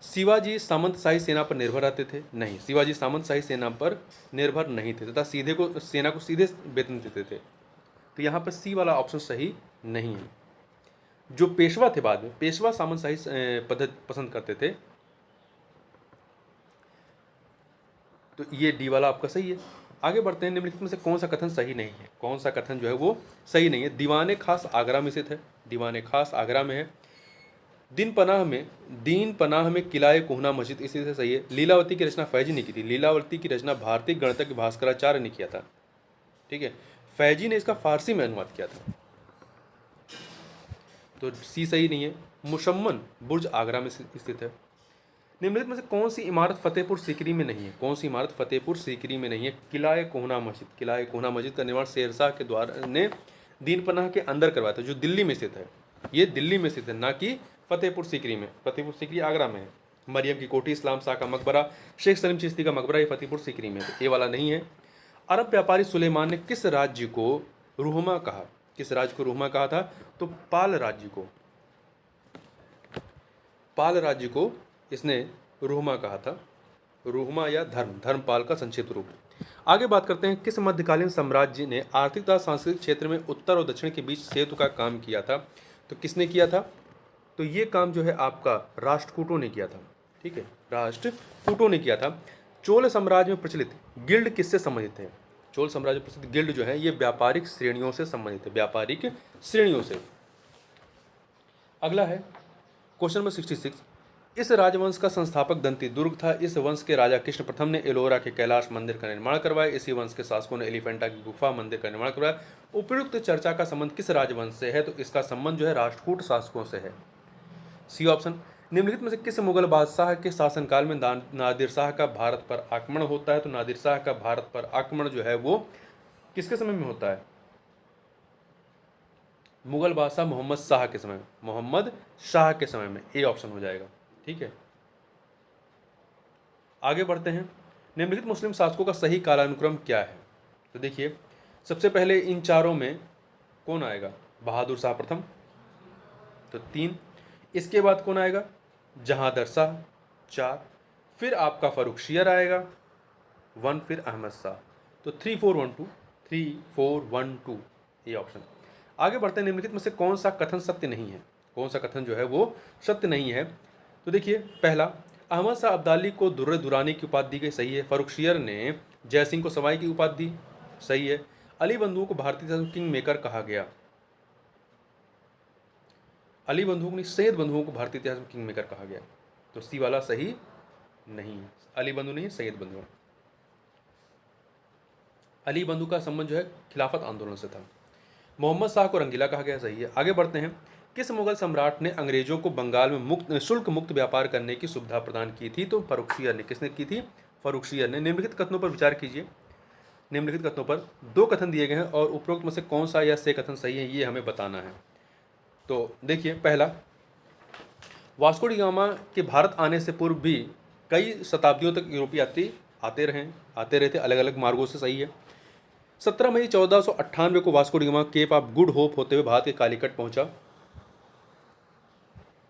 शिवाजी सामंतशाही सेना पर निर्भर रहते थे, नहीं, शिवाजी सामंतशाही सेना पर निर्भर नहीं थे तथा सेना को सीधे वेतन देते थे, तो यहाँ पर सी वाला ऑप्शन सही नहीं है। जो पेशवा थे, बाद में पेशवा सामंतशाही पद्धति पसंद करते थे, तो ये डी वाला आपका सही है। आगे बढ़ते हैं, निम्नलिखित में से कौन सा कथन सही नहीं है, कौन सा कथन जो है वो सही नहीं है। दीवाने खास आगरा में स्थित है, दीवाने खास आगरा में है। दीन पनाह में किलाए कोहना मस्जिद इसी से सही है। लीलावती की रचना फैजी ने की थी, लीलावती की रचना भारतीय गणितज्ञ भास्कराचार्य ने किया था, ठीक है। फैजी ने इसका फारसी में अनुवाद किया था, तो सी सही नहीं है। मुशम्मन बुर्ज आगरा में स्थित है। निम्नलिखित में से कौन सी इमारत फतेहपुर सीकरी में नहीं है, कौन सी इमारत फतेहपुर सीकरी में नहीं है। किलाए कोहना मस्जिद, किलाए कोहना मस्जिद का निर्माण शेरशाह के द्वारा ने दीन पनाह के अंदर करवाया था, जो दिल्ली में स्थित है, ये दिल्ली में स्थित है, ना कि फतेहपुर सीकरी में। फतेहपुर सीकरी आगरा में है। मरियम की कोठी, इस्लाम शाह का मकबरा, शेख सलीम चिश्ती का मकबरा, ये फतेहपुर सीकरी में है, तो ये वाला नहीं है। अरब व्यापारी सुलेमान ने किस राज्य को रुहमा कहा, किस राज्य को रुहमा कहा था, तो पाल राज्य को, पाल राज्य को इसने रुहमा कहा था। रुहमा या धर्मपाल का संक्षिप्त रूप। आगे बात करते हैं, किस मध्यकालीन साम्राज्य ने आर्थिक तथा सांस्कृतिक क्षेत्र में उत्तर और दक्षिण के बीच सेतु का काम किया था, तो किसने किया था, तो ये काम जो है आपका राष्ट्रकूटों ने किया था, ठीक है, राष्ट्रकूटों ने किया था। चोल साम्राज्य में प्रचलित गिल्ड किससे संबंधित है, चोल साम्राज्य में प्रचलित गिल्ड जो है ये व्यापारिक श्रेणियों से संबंधित है, व्यापारिक श्रेणियों से। अगला है क्वेश्चन नंबर 66, इस राजवंश का संस्थापक दंती दुर्ग था। इस वंश के राजा कृष्ण प्रथम ने एलोरा के कैलाश मंदिर का निर्माण करवाया। इसी वंश के शासकों ने एलिफेंटा की गुफा मंदिर का निर्माण करवाया। उपयुक्त चर्चा का संबंध किस राजवंश से है, तो इसका संबंध जो है राष्ट्रकूट शासकों से है, सी ऑप्शन। निम्नलिखित में से किस मुगल बादशाह के शासनकाल में नादिर शाह का भारत पर आक्रमण होता है, तो नादिर शाह का भारत पर आक्रमण जो है वो किसके समय में होता है, मुगल बादशाह मोहम्मद शाह के समय में, मोहम्मद शाह के समय में, ए ऑप्शन हो जाएगा, ठीक है। आगे बढ़ते हैं, निम्नलिखित मुस्लिम शासकों का सही कालानुक्रम क्या है, तो देखिए सबसे पहले इन चारों में कौन आएगा, बहादुर शाह प्रथम, तो 3, इसके बाद कौन आएगा, जहांदर शाह 4, फिर आपका फर्रुखशियर आएगा 1, फिर अहमद शाह, तो 3 4 1 2, 3 4 1 2, ये ऑप्शन। आगे बढ़ते हैं, निम्नलिखित में से कौन सा कथन सत्य नहीं है, कौन सा कथन जो है वो सत्य नहीं है, तो देखिए पहला, अहमद शाह अब्दाली को दुर्र दुरानी की उपाधि दी गई, सही है। फर्रुखशियर ने जयसिंह को सवाई की उपाधि दी, सही है। अली बंधुओं को भारतीय किंग मेकर कहा गया, अली बंधुओं को नहीं, सैयद बंधुओं को भारतीय इतिहास में किंग मेकर कहा गया, तो सी वाला सही नहीं है, अली बंधु नहीं, सैयद बंधु। अली बंधु का संबंध जो है खिलाफत आंदोलन से था। मोहम्मद शाह को रंगीला कहा गया, सही है। आगे बढ़ते हैं, किस मुगल सम्राट ने अंग्रेजों को बंगाल में शुल्क मुक्त व्यापार करने की सुविधा प्रदान की थी, तो फर्रुखशियर ने, किसने की थी, फर्रुखशियर ने। निम्नलिखित कथनों पर विचार कीजिए, निम्नलिखित कथनों पर 2 कथन दिए गए हैं और उपरोक्त में से कौन सा या से कथन सही है ये हमें बताना है। तो देखिए पहला, वास्को डी गामा के भारत आने से पूर्व भी कई शताब्दियों तक यूरोपीय यात्री आते रहे थे अलग अलग मार्गों से, सही है। 17 मई 1498 को Vasco da Gama Cape of Good Hope होते हुए भारत के कालीकट पहुंचा,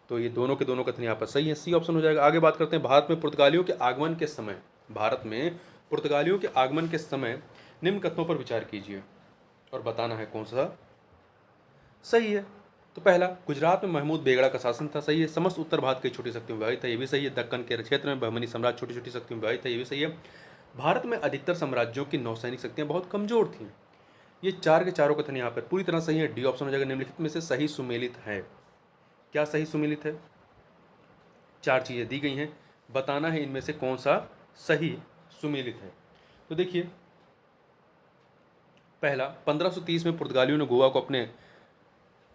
तो ये दोनों के दोनों कथन यहाँ पर सही है, सी ऑप्शन हो जाएगा। आगे बात करते हैं, भारत में पुर्तगालियों के आगमन के समय, भारत में पुर्तगालियों के आगमन के समय निम्न कथनों पर विचार कीजिए और बताना है कौन सा सही है। तो पहला, गुजरात में महमूद बेगड़ा का शासन था, सही है। समस्त उत्तर भारत की छोटी शक्तियों में विभाजित था, ये भी सही है। दक्कन के क्षेत्र में बहमनी साम्राज्य छोटी छोटी शक्तियों में विभाजित था, ये भी सही है। भारत में अधिकतर साम्राज्यों की नौसैनिक शक्तियाँ बहुत कमजोर थीं, ये 4 के चारों कथन यहाँ पर पूरी तरह सही है, डी ऑप्शन हो जाएगा। निम्नलिखित में से सही सुमेलित है, क्या सही सुमेलित है, 4 चीज़ें दी गई हैं, बताना है इनमें से कौन सा सही सुमेलित है। तो देखिए पहला, 1530 में पुर्तगालियों ने गोवा को अपने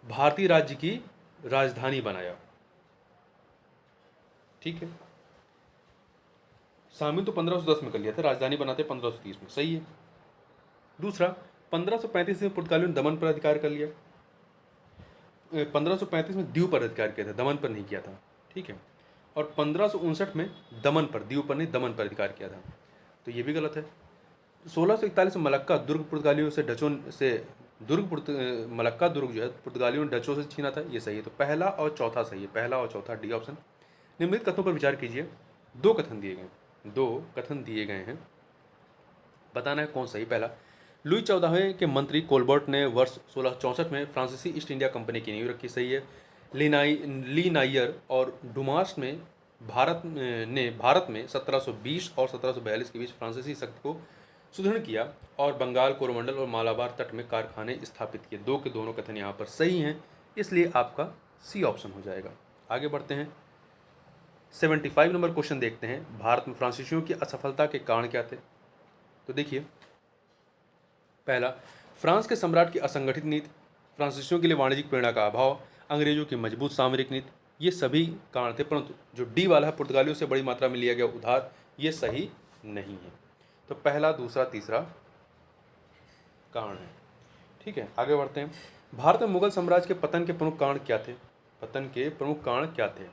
भारतीय राज्य की राजधानी बनाया, ठीक है। शामिल तो 1510 में कर लिया था, राजधानी बनाते 1530 में, सही है। दूसरा, 1535 में पुर्तगालियों ने दमन पर अधिकार कर लिया, 1535 में दीव पर अधिकार किया था, दमन पर नहीं किया था, ठीक है। और 1559 में दमन पर, दीव पर नहीं दमन पर अधिकार किया था, तो ये भी गलत है। 1641 में मलक्का दुर्ग पुर्तगालियों से डचों से मलक्का दुर्ग जो है पुर्तगालियों ने डचों से छीना था, ये सही है। तो पहला और चौथा सही है, पहला और चौथा, डी ऑप्शन। निम्नलिखित कथनों पर विचार कीजिए। दो कथन दिए गए हैं, बताना है कौन सही। पहला, लुई 14वें के मंत्री कोलबर्ट ने वर्ष 1664 में फ्रांसीसी ईस्ट इंडिया कंपनी की नींव रखी, सही है। ली नाइयर और डुमास में भारत में 1720 और 1742 के बीच फ्रांसीसी शक्ति को सुदृढ़ किया और बंगाल, कोरोमंडल और मालाबार तट में कारखाने स्थापित किए। दो के दोनों कथन यहाँ पर सही हैं, इसलिए आपका सी ऑप्शन हो जाएगा। आगे बढ़ते हैं, 75 नंबर क्वेश्चन देखते हैं। भारत में फ्रांसीसियों की असफलता के कारण क्या थे? तो देखिए, पहला, फ्रांस के सम्राट की असंगठित नीति, फ्रांसीसियों के लिए वाणिज्यिक प्रेरणा का अभाव, अंग्रेजों की मजबूत सामरिक नीति, ये सभी कारण थे। परंतु जो डी वाला है, पुर्तगालियों से बड़ी मात्रा में लिया गया उधार, ये सही नहीं है। तो पहला, दूसरा, तीसरा कारण है। ठीक है, आगे बढ़ते हैं। भारत में मुगल साम्राज्य के पतन के प्रमुख कारण क्या थे?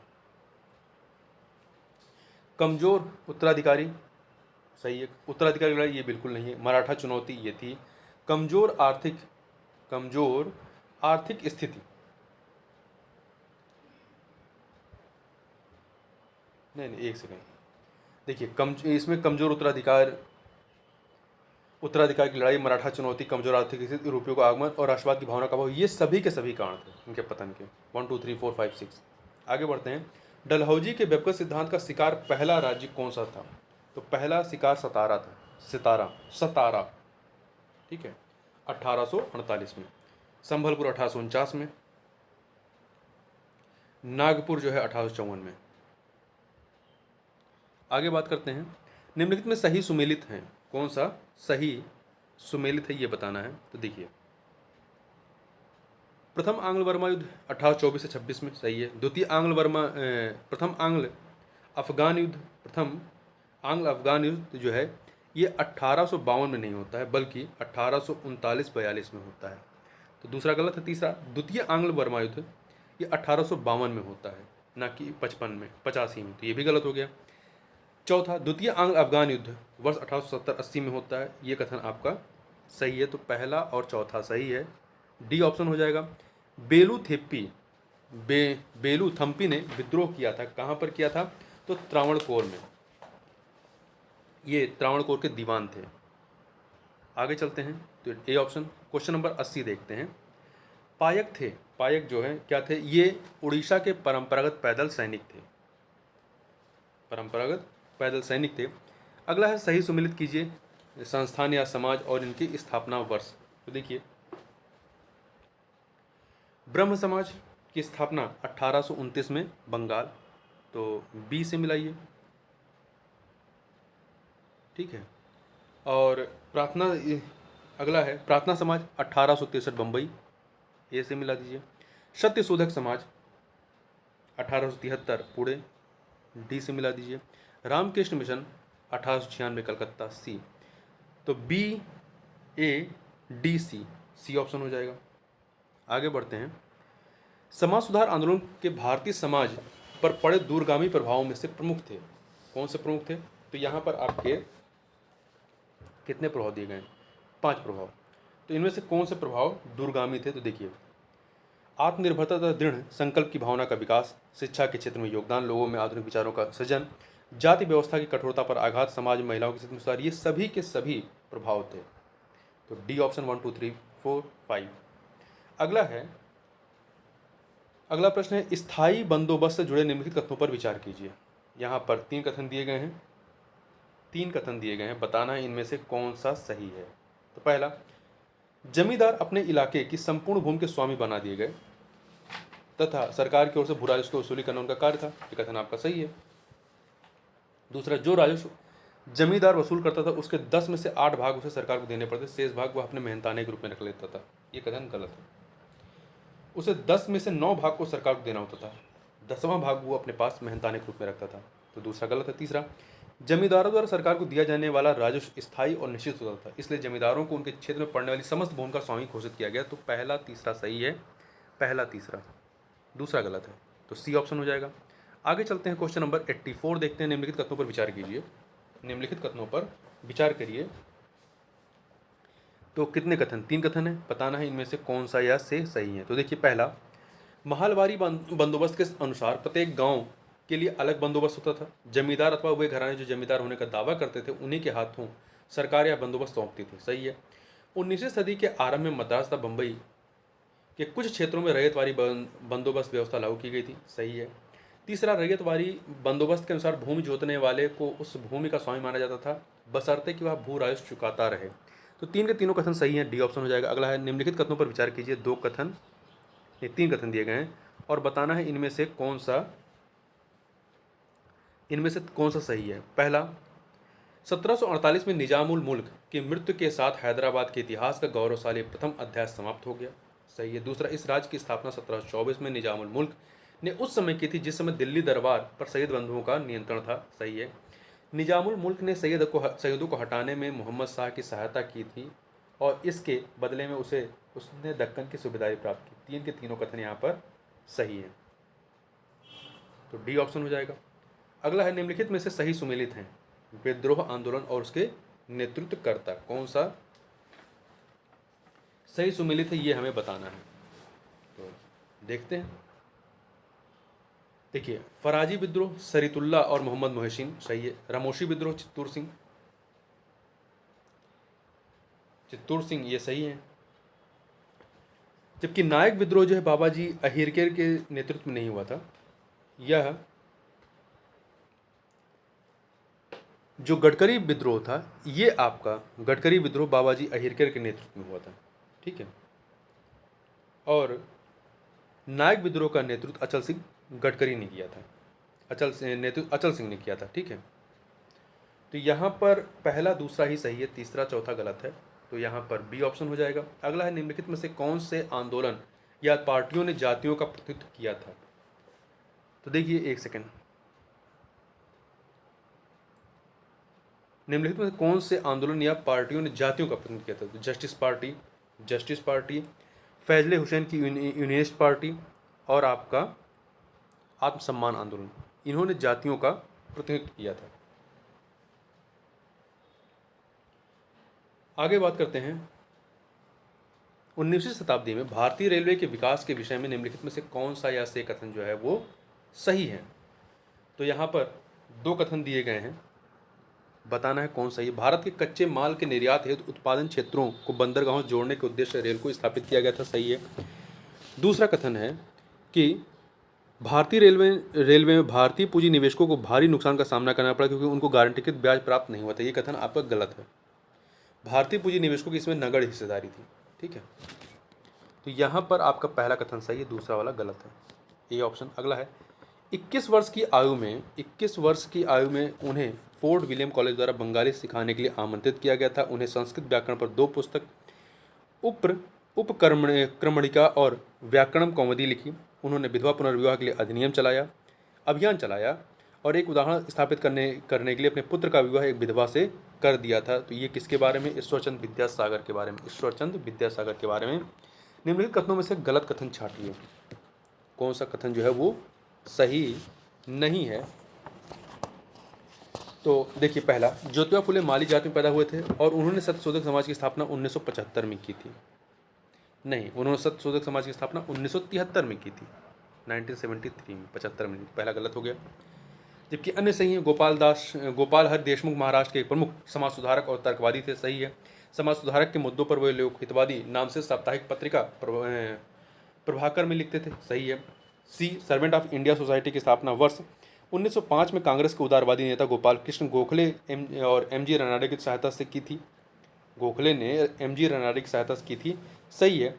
कमजोर उत्तराधिकारी, सही है। उत्तराधिकारी लड़ाई, ये बिल्कुल नहीं है। मराठा चुनौती, ये थी। कमजोर आर्थिक स्थिति, नहीं, एक सेकंड, देखिए, इसमें कमजोर उत्तराधिकार की लड़ाई, मराठा चुनौती, कमजोर आर्थिक स्थिति, यूरोपियों का आगमन और राष्ट्रवाद की भावना का अभाव, ये सभी के सभी कारण थे इनके पतन के। 1 2 3 4 5 6। आगे बढ़ते हैं। डलहौजी के व्यक्तिगत सिद्धांत का शिकार पहला राज्य कौन सा था? तो पहला शिकार सतारा था। सतारा, ठीक है, 1848 में। संभलपुर 1849 में। नागपुर जो है 1854 में। आगे बात करते हैं, निम्नलिखित में सही सुमेलित हैं। कौन सा सही सुमेलित है, ये बताना है। तो देखिए, प्रथम आंग्ल बर्मा युद्ध 1824 से 26 में, सही है। प्रथम आंग्ल अफगान युद्ध जो है, ये 1852 में नहीं होता है, बल्कि 1839-42 में होता है। तो दूसरा गलत है। तीसरा, द्वितीय आंग्ल बर्मा युद्ध, ये 1852 में होता है, ना कि 85 में, तो ये भी गलत हो गया। चौथा, द्वितीय आंग्ल अफगान युद्ध वर्ष 1870-80 में होता है, ये कथन आपका सही है। तो पहला और चौथा सही है, डी ऑप्शन हो जाएगा। बेलू थम्पी ने विद्रोह किया था, कहाँ पर किया था? तो त्रावणकोर में, ये त्रावणकोर के दीवान थे। आगे चलते हैं, तो ए ऑप्शन। क्वेश्चन नंबर 80 देखते हैं। पायक जो है क्या थे? ये उड़ीसा के परंपरागत पैदल सैनिक थे। अगला है, सही सुमेलित कीजिए संस्थान या समाज और इनकी स्थापना वर्ष। तो देखिए, ब्रह्म समाज की स्थापना 1829 में, बंगाल, तो बी से मिलाइए, ठीक है। और अगला है प्रार्थना समाज 1863 बम्बई, ए से मिला दीजिए। सत्यशोधक समाज 1873 पुणे, डी से मिला दीजिए। रामकृष्ण मिशन 1896 कलकत्ता, सी। तो बी, ए, डी, सी ऑप्शन हो जाएगा। आगे बढ़ते हैं। समाज सुधार आंदोलन के भारतीय समाज पर पड़े दूरगामी प्रभावों में से प्रमुख थे। कौन से प्रमुख थे? तो यहाँ पर आपके कितने प्रभाव दिए गए? 5 प्रभाव। तो इनमें से कौन से प्रभाव दूरगामी थे? तो देखिए, आत्मनिर्भरता तथा दृढ़ संकल्प की भावना का विकास, शिक्षा के क्षेत्र में योगदान, लोगों में आधुनिक विचारों का सृजन, जाति व्यवस्था की कठोरता पर आघात, समाज में महिलाओं की स्थिति में सुधार, ये सभी के सभी प्रभाव थे। तो डी ऑप्शन 1 2 3 4 5। अगला प्रश्न है, स्थायी बंदोबस्त से जुड़े निम्नलिखित कथनों पर विचार कीजिए। यहाँ पर 3 कथन दिए गए हैं, बताना है इनमें से कौन सा सही है। तो पहला, जमींदार अपने इलाके की संपूर्ण भूमि के स्वामी बना दिए गए तथा सरकार की ओर से भू राजस्व की वसूली करना उनका कार्य था, ये कथन आपका सही है। दूसरा, जो राजस्व जमींदार वसूल करता था उसके 10 में से 8 भाग उसे सरकार को देने पड़ते, शेष भाग वह अपने मेहनताने के रूप में रख लेता था, ये कथन गलत है। उसे 10 में से 9 भाग को सरकार को देना होता था, 10वां भाग वो अपने पास मेहनताने के रूप में रखता था, तो दूसरा गलत है। तीसरा, जमींदारों द्वारा सरकार को दिया जाने वाला राजस्व स्थायी और निश्चित होता था, इसलिए जमींदारों को उनके क्षेत्र में पड़ने वाली समस्त भूमि का स्वामी घोषित किया गया। तो पहला तीसरा सही है, पहला तीसरा, दूसरा गलत है, तो सी ऑप्शन हो जाएगा। आगे चलते हैं, क्वेश्चन नंबर 84 देखते हैं। निम्नलिखित कथनों पर विचार करिए। तो कितने कथन? 3 कथन है, बताना है इनमें से कौन सा या से सही है। तो देखिए पहला, महलवारी बंदोबस्त के अनुसार प्रत्येक गांव के लिए अलग बंदोबस्त होता था। जमींदार अथवा वे घराने जो जमींदार होने का दावा करते थे उन्हीं के हाथों सरकार या बंदोबस्त सौंपती थी। सही है। 19वीं सदी के आरंभ में मद्रास तथा बम्बई के कुछ क्षेत्रों में रैयतवारी बंदोबस्त व्यवस्था लागू की गई थी। सही है। तीसरा, रैयतवारी बंदोबस्त के अनुसार भूमि जोतने वाले को उस भूमि का स्वामी माना जाता था बशर्ते कि वह भू राजस्व चुकाता रहे। तो 3 के तीनों कथन सही हैं, डी ऑप्शन हो जाएगा। अगला है, निम्नलिखित कथनों पर विचार कीजिए। 3 कथन दिए गए हैं और बताना है इनमें से कौन सा सही है। पहला, 1748 में निजामुल मुल्क की मृत्यु के साथ हैदराबाद के इतिहास का गौरवशाली प्रथम अध्याय समाप्त हो गया। सही है। दूसरा, इस राज्य की स्थापना 1724 में निजामुल मुल्क ने उस समय की थी जिस समय दिल्ली दरबार पर सैयद बंधुओं का नियंत्रण था। सही है। निजामुल मुल्क ने सैयदों को हटाने में मोहम्मद शाह की सहायता की थी और इसके बदले में उसने दक्कन की सूबेदारी प्राप्त की। 3 के तीनों कथन यहाँ पर सही है, तो डी ऑप्शन हो जाएगा। अगला है, निम्नलिखित में से सही सुमेलित हैं। विद्रोह आंदोलन और उसके नेतृत्वकर्ता, कौन सा सही सुमेलित है ये हमें बताना है। तो देखते हैं। देखिए, फराजी विद्रोह सरीतुल्लाह और मोहम्मद मोहसिन। सही है। रामोशी विद्रोह चित्तूर सिंह, ये सही है। जबकि नायक विद्रोह जो है बाबाजी अहिरकर के नेतृत्व में नहीं हुआ था। यह जो गडकरी विद्रोह था, ये आपका गडकरी विद्रोह बाबाजी अहिरकर के नेतृत्व में हुआ था। ठीक है। और नायक विद्रोह का नेतृत्व अचल सिंह गडकरी ने किया था। अचल सिंह ने किया था। ठीक है। तो यहाँ पर पहला दूसरा ही सही है, तीसरा चौथा गलत है। तो यहाँ पर बी ऑप्शन हो जाएगा। अगला है, निम्नलिखित में से कौन से आंदोलन या पार्टियों ने जातियों का प्रतिनिधित्व किया था। तो देखिए, एक सेकेंड, निम्नलिखित में से कौन से आंदोलन या पार्टियों ने जातियों का प्रतिनिधित्व किया था। तो जस्टिस पार्टी, फैजले हुसैन की यूनियनिस्ट पार्टी और आपका आत्मसम्मान आंदोलन, इन्होंने जातियों का प्रतिनिधित्व किया था। आगे बात करते हैं। 19वीं शताब्दी में भारतीय रेलवे के विकास के विषय में निम्नलिखित में से कौन सा या से कथन जो है वो सही है। तो यहाँ पर 2 कथन दिए गए हैं, बताना है कौन सही है। भारत के कच्चे माल के निर्यात हेतु उत्पादन क्षेत्रों को बंदरगाहों से जोड़ने के उद्देश्य रेल को स्थापित किया गया था। सही है। दूसरा कथन है कि भारतीय रेलवे में भारतीय पूंजी निवेशकों को भारी नुकसान का सामना करना पड़ा क्योंकि उनको गारंटीकृत ब्याज प्राप्त नहीं हुआ था। ये कथन आपका गलत है। भारतीय पूंजी निवेशकों की इसमें नगण्य हिस्सेदारी थी। ठीक है। तो यहाँ पर आपका पहला कथन सही है, दूसरा वाला गलत है, ए ऑप्शन। अगला है, 21 वर्ष की आयु में उन्हें फोर्ट विलियम कॉलेज द्वारा बंगाली सिखाने के लिए आमंत्रित किया गया था। उन्हें संस्कृत व्याकरण पर 2 पुस्तक, उपक्रमणिका और व्याकरण कौमुदी लिखी। उन्होंने विधवा पुनर्विवाह के लिए अभियान चलाया और एक उदाहरण स्थापित करने के लिए अपने पुत्र का विवाह एक विधवा से कर दिया था। तो ये किसके बारे में? ईश्वरचंद विद्यासागर के बारे में। निम्नलिखित कथनों में से गलत कथन छांटिए। कौन सा कथन जो है वो सही नहीं है। तो देखिए, पहला, ज्योतिबा फुले माली जाति में पैदा हुए थे और उन्होंने सत्यशोधक समाज की स्थापना 1975 में की थी। नहीं, उन्होंने सत्यशोधक समाज की स्थापना 1973 में की थी, 1973 में, 75 में। पहला गलत हो गया। जबकि अन्य सही हैं। गोपाल हरि देशमुख महाराष्ट्र के एक प्रमुख समाज सुधारक और तर्कवादी थे। सही है। समाज सुधारक के मुद्दों पर वे लोग हितवादी नाम से साप्ताहिक पत्रिका प्रभाकर में लिखते थे। सही है। सी, सर्वेंट ऑफ इंडिया सोसाइटी की स्थापना वर्ष 1905 में कांग्रेस के उदारवादी नेता गोपाल कृष्ण गोखले और एम.जी. रनाडे की सहायता से की थी। गोखले ने एम.जी. रनाडे की सहायता से की थी। सही है।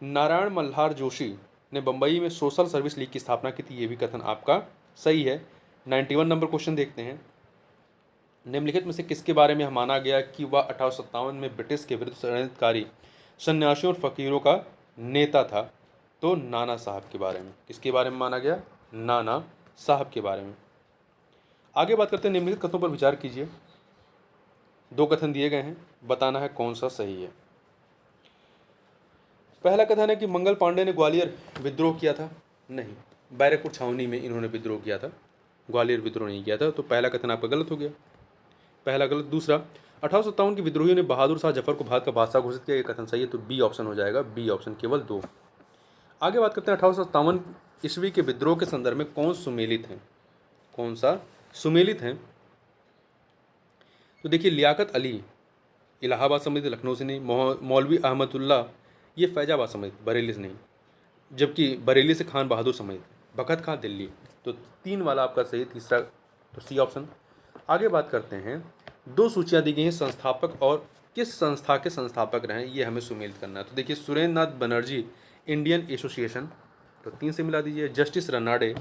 नारायण मल्हार जोशी ने बम्बई में सोशल सर्विस लीग की स्थापना की थी। ये भी कथन आपका सही है। 91 नंबर क्वेश्चन देखते हैं। निम्नलिखित में से किसके बारे में माना गया कि वह 1857 में ब्रिटिश के विरुद्ध षड्यंत्रकारी सन्यासियों और फकीरों का नेता था। तो नाना साहब के बारे में। किसके बारे में माना गया? नाना साहब के बारे में। आगे बात करते हैं। निम्नलिखित कथनों पर विचार कीजिए। 2 कथन दिए गए हैं, बताना है कौन सा सही है। पहला कथन है कि मंगल पांडे ने ग्वालियर विद्रोह किया था। नहीं, बैरकपुर छावनी में इन्होंने विद्रोह किया था, ग्वालियर विद्रोह नहीं किया था। तो पहला कथन आपका गलत हो गया, पहला गलत। दूसरा, 1857 के विद्रोहियों ने बहादुर शाह जफर को भारत का बादशाह घोषित किया, ये कथन सही है, तो बी ऑप्शन हो जाएगा, बी ऑप्शन केवल 2। आगे बात करते हैं 1857 ईस्वी के विद्रोह के संदर्भ में कौन सुमेलित हैं, कौन सा सुमेलित हैं। तो देखिए लियाकत अली इलाहाबाद समिति लखनऊ से नहीं, मौलवी अहमदुल्ला ये फैजाबाद समिति बरेली से नहीं, जबकि बरेली से खान बहादुर समिति, बखत खां दिल्ली, तो 3 वाला आपका सही, तीसरा तो सी ऑप्शन। आगे बात करते हैं 2 सूचियाँ दी गई हैं संस्थापक और किस संस्था के संस्थापक रहे ये हमें सुमेलित करना है। तो देखिए सुरेंद्र नाथ बनर्जी इंडियन एसोसिएशन, तो 3 से मिला दीजिए। जस्टिस रनाडे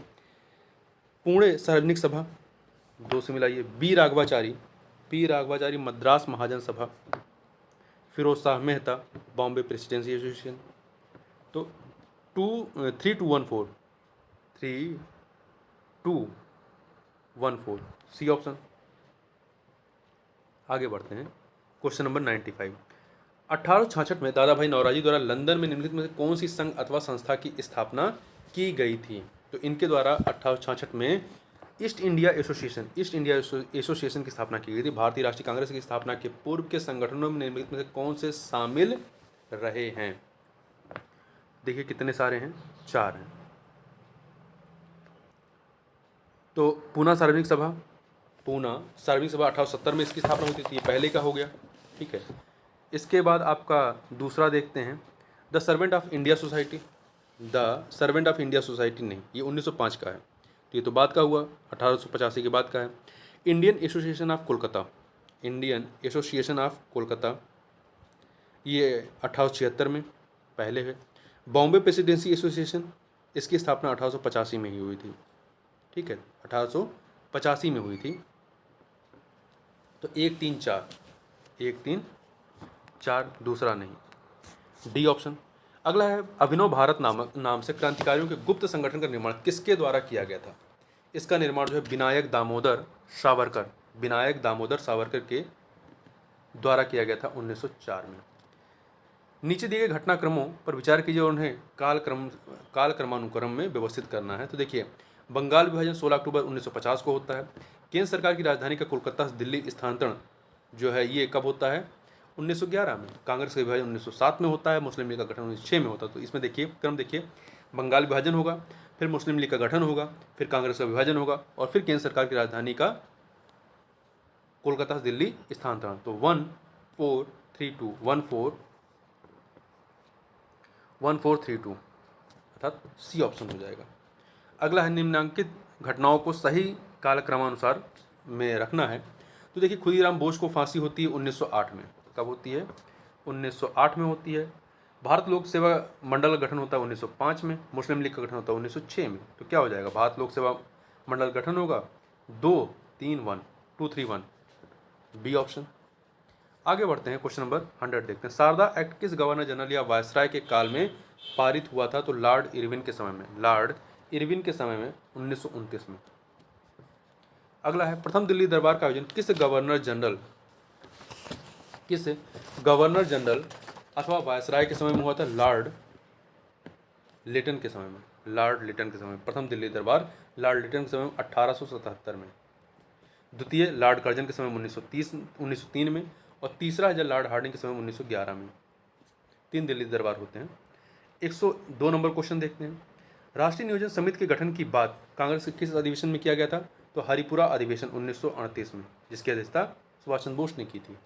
पुणे सार्वजनिक सभा, 2 से मिलाइए। पी राघवाचारी मद्रास महाजन सभा। फिरोज शाह मेहता बॉम्बे प्रेसिडेंसी एसोसिएशन, तो 3214 सी ऑप्शन। आगे बढ़ते हैं क्वेश्चन नंबर 95। 1866 में दादा भाई नौरोजी द्वारा लंदन में निम्नलिखित में से कौन सी संघ अथवा संस्था की स्थापना की गई थी। तो इनके द्वारा 1866 में ईस्ट इंडिया एसोसिएशन की स्थापना की गई थी। भारतीय राष्ट्रीय कांग्रेस की स्थापना के पूर्व के संगठनों में निम्नलिखित में से कौन से शामिल रहे हैं। देखिए कितने सारे हैं, 4 हैं। तो पूना सार्वजनिक सभा 1870 में इसकी स्थापना हुई थी, ये पहले का हो गया, ठीक है। इसके बाद आपका दूसरा देखते हैं the servant of India society नहीं, ये 1905 का है, तो ये तो बाद का हुआ, 1885 के बाद का है। इंडियन एसोसिएशन ऑफ कोलकाता ये 1876 में पहले है। बॉम्बे प्रेसिडेंसी एसोसिएशन इसकी स्थापना 1885 में ही हुई थी, ठीक है, 1885 में हुई थी। तो 1 3 4 दूसरा नहीं, डी ऑप्शन। अगला है अभिनव भारत नाम से क्रांतिकारियों के गुप्त संगठन का निर्माण किसके द्वारा किया गया था। इसका निर्माण जो है विनायक दामोदर सावरकर के द्वारा किया गया था 1904 में। नीचे दिए गए घटनाक्रमों पर विचार कीजिए और उन्हें कालक्रमानुक्रम में व्यवस्थित करना है। तो देखिए बंगाल विभाजन 16 अक्टूबर 1950 को होता है। केंद्र सरकार की राजधानी का कोलकाता से दिल्ली स्थानांतरण जो है ये कब होता है, 1911 में। कांग्रेस का विभाजन 1907 में होता है, मुस्लिम लीग का गठन 1906 में होता है। तो इसमें देखिए क्रम देखिए, बंगाल विभाजन होगा, फिर मुस्लिम लीग का गठन होगा, फिर कांग्रेस का विभाजन होगा और फिर केंद्र सरकार की राजधानी का कोलकाता से दिल्ली स्थानांतरण। तो 1432 अर्थात सी ऑप्शन हो जाएगा। अगला है निम्नांकित घटनाओं को सही कालक्रमानुसार में रखना है। तो देखिए खुदीराम बोस को फांसी होती है 1908 में। कब होती है, 1908 में होती है। भारत लोक सेवा मंडल का गठन होता है 1905 में। मुस्लिम लीग का गठन होता है 1906 में। तो क्या हो जाएगा, भारत लोक सेवा मंडल गठन होगा 231 बी ऑप्शन। आगे बढ़ते हैं क्वेश्चन नंबर 100 देखते हैं। शारदा एक्ट किस गवर्नर जनरल या वायसराय के काल में पारित हुआ था। तो लॉर्ड इरविन के समय में 1929 में। अगला है प्रथम दिल्ली दरबार का आयोजन किस गवर्नर जनरल अथवा वायसराय के समय में हुआ था। लॉर्ड लिटन के समय में। प्रथम दिल्ली दरबार लॉर्ड लिटन के समय में 1877 में। द्वितीय लॉर्ड कर्जन के समय में 1903 में और तीसरा है लॉर्ड हार्डिंग के समय में 1911 में। 3 दिल्ली दरबार होते हैं। 102 नंबर क्वेश्चन देखते हैं। राष्ट्रीय नियोजन समिति के गठन की बात कांग्रेस के किस अधिवेशन में किया गया था। तो हरिपुरा अधिवेशन 1938 में, जिसकी अध्यक्षता सुभाष चंद्र बोस ने की थी।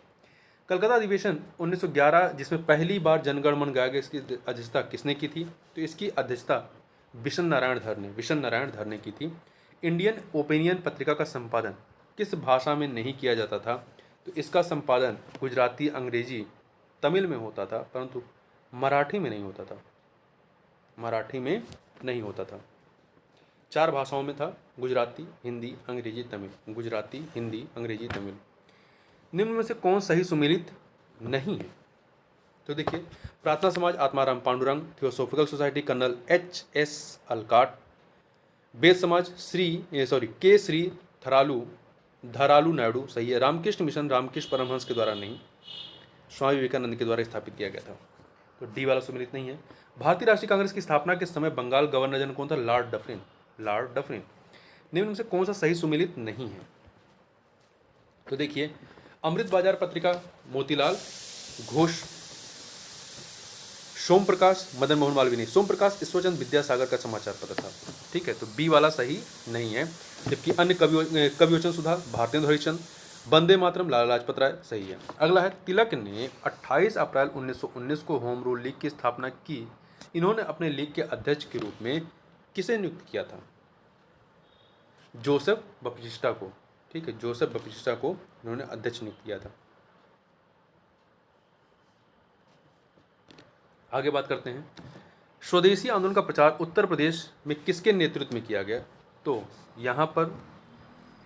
कलकत्ता अधिवेशन 1911 जिसमें पहली बार जनगण मन गाया गया, इसकी अध्यक्षता किसने की थी। तो इसकी अध्यक्षता विशन नारायण धर ने की थी। इंडियन ओपिनियन पत्रिका का संपादन किस भाषा में नहीं किया जाता था। तो इसका संपादन गुजराती, अंग्रेजी, तमिल में होता था, परंतु मराठी में नहीं होता था। 4 भाषाओं में था, गुजराती, हिंदी, अंग्रेजी, तमिल। निम्न में से कौन सही सुमेलित नहीं है। तो देखिए Prarthana Samaj Atmaram Pandurang, theosophical society colonel H.S. Olcott, Veda Samaj के श्री धरालू नायडू सही है। रामकृष्ण मिशन रामकृष्ण परमहंस के द्वारा नहीं, स्वामी विवेकानंद के द्वारा स्थापित किया गया था। तो डी वाला सुमेलित नहीं है। भारतीय राष्ट्रीय कांग्रेस की स्थापना के समय बंगाल गवर्नर जनरल कौन था। Lord Dufferin. निम्न में से कौन सा सही सुमेलित नहीं है। तो देखिए अमृत बाजार पत्रिका मोतीलाल घोष, सोम प्रकाश, मदन मोहन मालवीय नहीं, सोम प्रकाश ईश्वरचंद विद्यासागर का समाचार पत्र था। ठीक है, तो बी वाला सही नहीं है। जबकि अन्य कवियोचन सुधा भारतेंदु हरिश्चंद्र, वंदे मातरम लाला लाजपत राय सही है। अगला है, तिलक ने 28 अप्रैल 1919 को होम रूल लीग की स्थापना की। इन्होंने अपने लीग के अध्यक्ष के रूप में किसे नियुक्त किया था? जोसेफ बप्टिस्टा को। ठीक है, जोसेफ बप्टिस्टा को इन्होंने अध्यक्ष नियुक्त किया था। आगे बात करते हैं, स्वदेशी आंदोलन का प्रचार उत्तर प्रदेश में किसके नेतृत्व में किया गया? तो यहाँ पर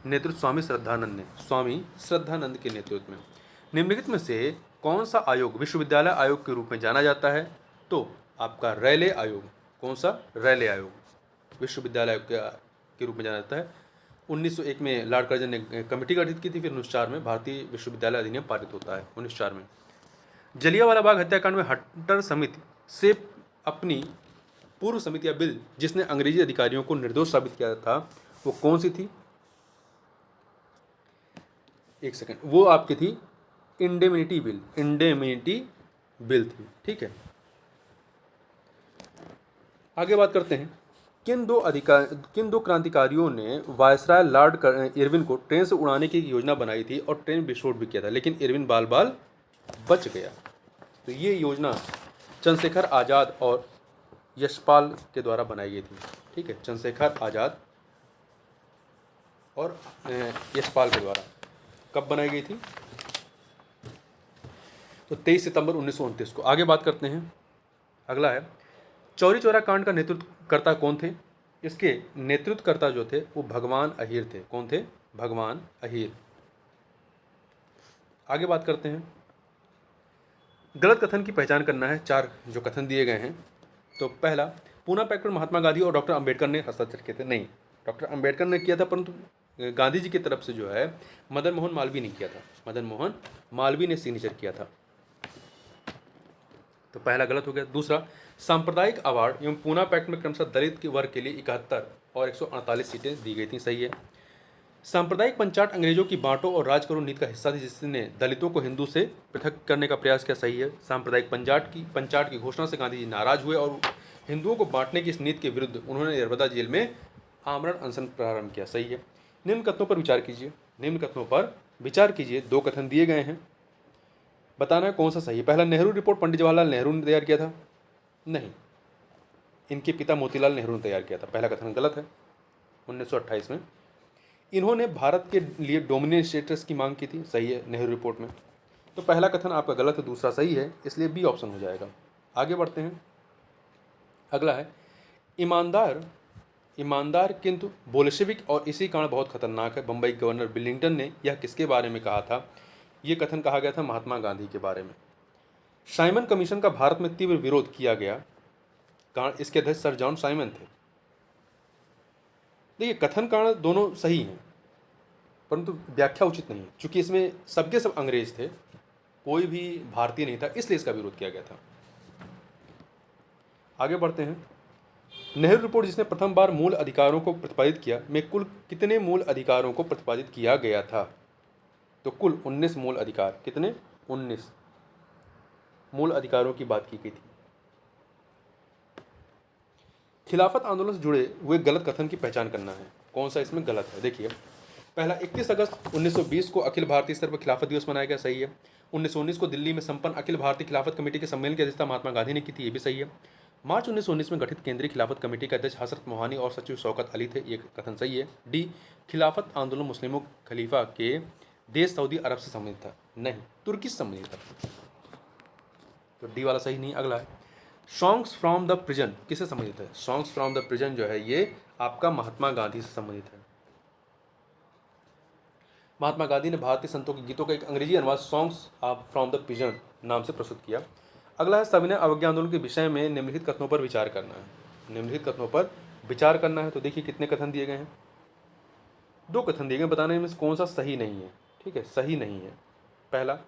नेतृत्व स्वामी श्रद्धानंद के नेतृत्व में। निम्नलिखित में से कौन सा आयोग विश्वविद्यालय आयोग के रूप में जाना जाता है? तो आपका रैले आयोग। कौन सा? रैले आयोग विश्वविद्यालय आयोग के रूप में जाना जाता है। 1901 में लॉर्ड कर्जन ने कमेटी गठित की थी, फिर 1904 में भारतीय विश्वविद्यालय अधिनियम पारित होता है 1904 में। जलियांवाला बाग हत्याकांड में हंटर समिति से अपनी पूर्व समिति या बिल जिसने अंग्रेजी अधिकारियों को निर्दोष साबित किया था, वो कौन सी थी? एक सेकंड, वो आपकी थी इंडेमिनिटी बिल थी। ठीक है, आगे बात करते हैं, किन दो क्रांतिकारियों ने वायसराय लॉर्ड इरविन को ट्रेन से उड़ाने की योजना बनाई थी और ट्रेन विस्फोट भी किया था, लेकिन इरविन बाल बाल बच गया। तो ये योजना चंद्रशेखर आज़ाद और यशपाल के द्वारा बनाई गई थी। ठीक है, चंद्रशेखर आज़ाद और यशपाल के द्वारा कब बनाई गई थी? तो 23 सितंबर 1929 को। आगे बात करते हैं, अगला है, चौरी चौरा कांड का नेतृत्वकर्ता कौन थे? इसके नेतृत्वकर्ता जो थे वो भगवान अहीर थे। कौन थे? भगवान अहीर। आगे बात करते हैं, गलत कथन की पहचान करना है। 4 जो कथन दिए गए हैं। तो पहला, पूना पैक्ट पर महात्मा गांधी और डॉक्टर अंबेडकर ने हस्ताक्षर किए थे। नहीं, डॉक्टर अंबेडकर ने किया था, परंतु गांधी जी की तरफ से जो है मदन मोहन मालवीय ने किया था। मदन मोहन मालवीय ने सिग्नेचर किया था। तो पहला गलत हो गया। दूसरा, सांप्रदायिक अवार्ड एवं पूना पैक्ट में क्रमशः दलित के वर्ग के लिए 71 और 148 सीटें दी गई थी। सही है। सांप्रदायिक पंचाट अंग्रेजों की बांटो और राज करो नीति का हिस्सा थी, जिसने दलितों को हिंदू से पृथक करने का प्रयास किया। सही है। सांप्रदायिक पंचाट की घोषणा से गांधी जी नाराज हुए और हिंदुओं को बांटने की इस नीति के विरुद्ध उन्होंने नर्मदा जेल में आमरण अनशन प्रारंभ किया। सही है। निम्न कथनों पर विचार कीजिए। निम्न कथनों पर विचार कीजिए। 2 कथन दिए गए हैं, बताना है कौन सा सही है। पहला, नेहरू रिपोर्ट पंडित जवाहरलाल नेहरू ने तैयार किया था। नहीं, इनके पिता मोतीलाल नेहरू ने तैयार किया था। पहला कथन गलत है। 1928 में इन्होंने भारत के लिए डोमिनियन स्टेटस की मांग की थी। सही है, नेहरू रिपोर्ट में। तो पहला कथन आपका गलत है, दूसरा सही है, इसलिए बी ऑप्शन हो जाएगा। आगे बढ़ते हैं, अगला है, ईमानदार किंतु बोल्शेविक और इसी कारण बहुत खतरनाक है। बम्बई गवर्नर विलिंगटन ने यह किसके बारे में कहा था? यह कथन कहा गया था महात्मा गांधी के बारे में। साइमन कमीशन का भारत में तीव्र विरोध किया गया, कारण इसके अध्यक्ष सर जॉन साइमन थे। देखिए, कथन कारण दोनों सही हैं, परंतु व्याख्या उचित नहीं है, चूंकि इसमें सबके सब अंग्रेज थे, कोई भी भारतीय नहीं था, इसलिए इसका विरोध किया गया था। आगे बढ़ते हैं, नेहरू रिपोर्ट जिसने प्रथम बार मूल अधिकारों को प्रतिपादित किया में कुल कितने मूल अधिकारों को प्रतिपादित किया गया था? तो कुल 19 मूल अधिकार। कितने? 19 मूल अधिकारों की बात की गई थी। खिलाफत आंदोलन से जुड़े हुए गलत कथन की पहचान करना है, कौन सा इसमें गलत है। देखिए, पहला, 31 अगस्त 1920 को अखिल भारतीय स्तर पर खिलाफत दिवस मनाया गया। सही है। 1919 को दिल्ली में संपन्न अखिल भारतीय खिलाफत कमेटी के सम्मेलन की अध्यक्षता महात्मा गांधी ने की थी। ये भी सही है। मार्च 1919 में गठित केंद्रीय खिलाफत कमेटी के अध्यक्ष हजरत मोहानी और सचिव शौकत अली थे। ये कथन सही है। डी, खिलाफत आंदोलन मुस्लिमों खलीफा के देश सऊदी अरब से संबंधित था। नहीं, तुर्की से संबंधित था। तो डी वाला सही नहीं। अगला है, सॉन्ग्स फ्रॉम द प्रिजन किससे संबंधित है? सॉन्ग्स फ्रॉम द प्रिजन जो है ये आपका महात्मा गांधी से संबंधित है। महात्मा गांधी ने भारतीय संतों के गीतों का एक अंग्रेजी अनुवाद सॉन्ग्स फ्रॉम द प्रिजन नाम से प्रस्तुत किया। अगला है, सविनय अवज्ञा आंदोलन के विषय में निम्नलिखित कथनों पर विचार करना है। निम्नलिखित कथनों पर विचार करना है। तो देखिए कितने कथन दिए गए हैं, 2 कथन दिए गए, बताने में कौन सा सही नहीं है। ठीक है, सही नहीं है। पहला,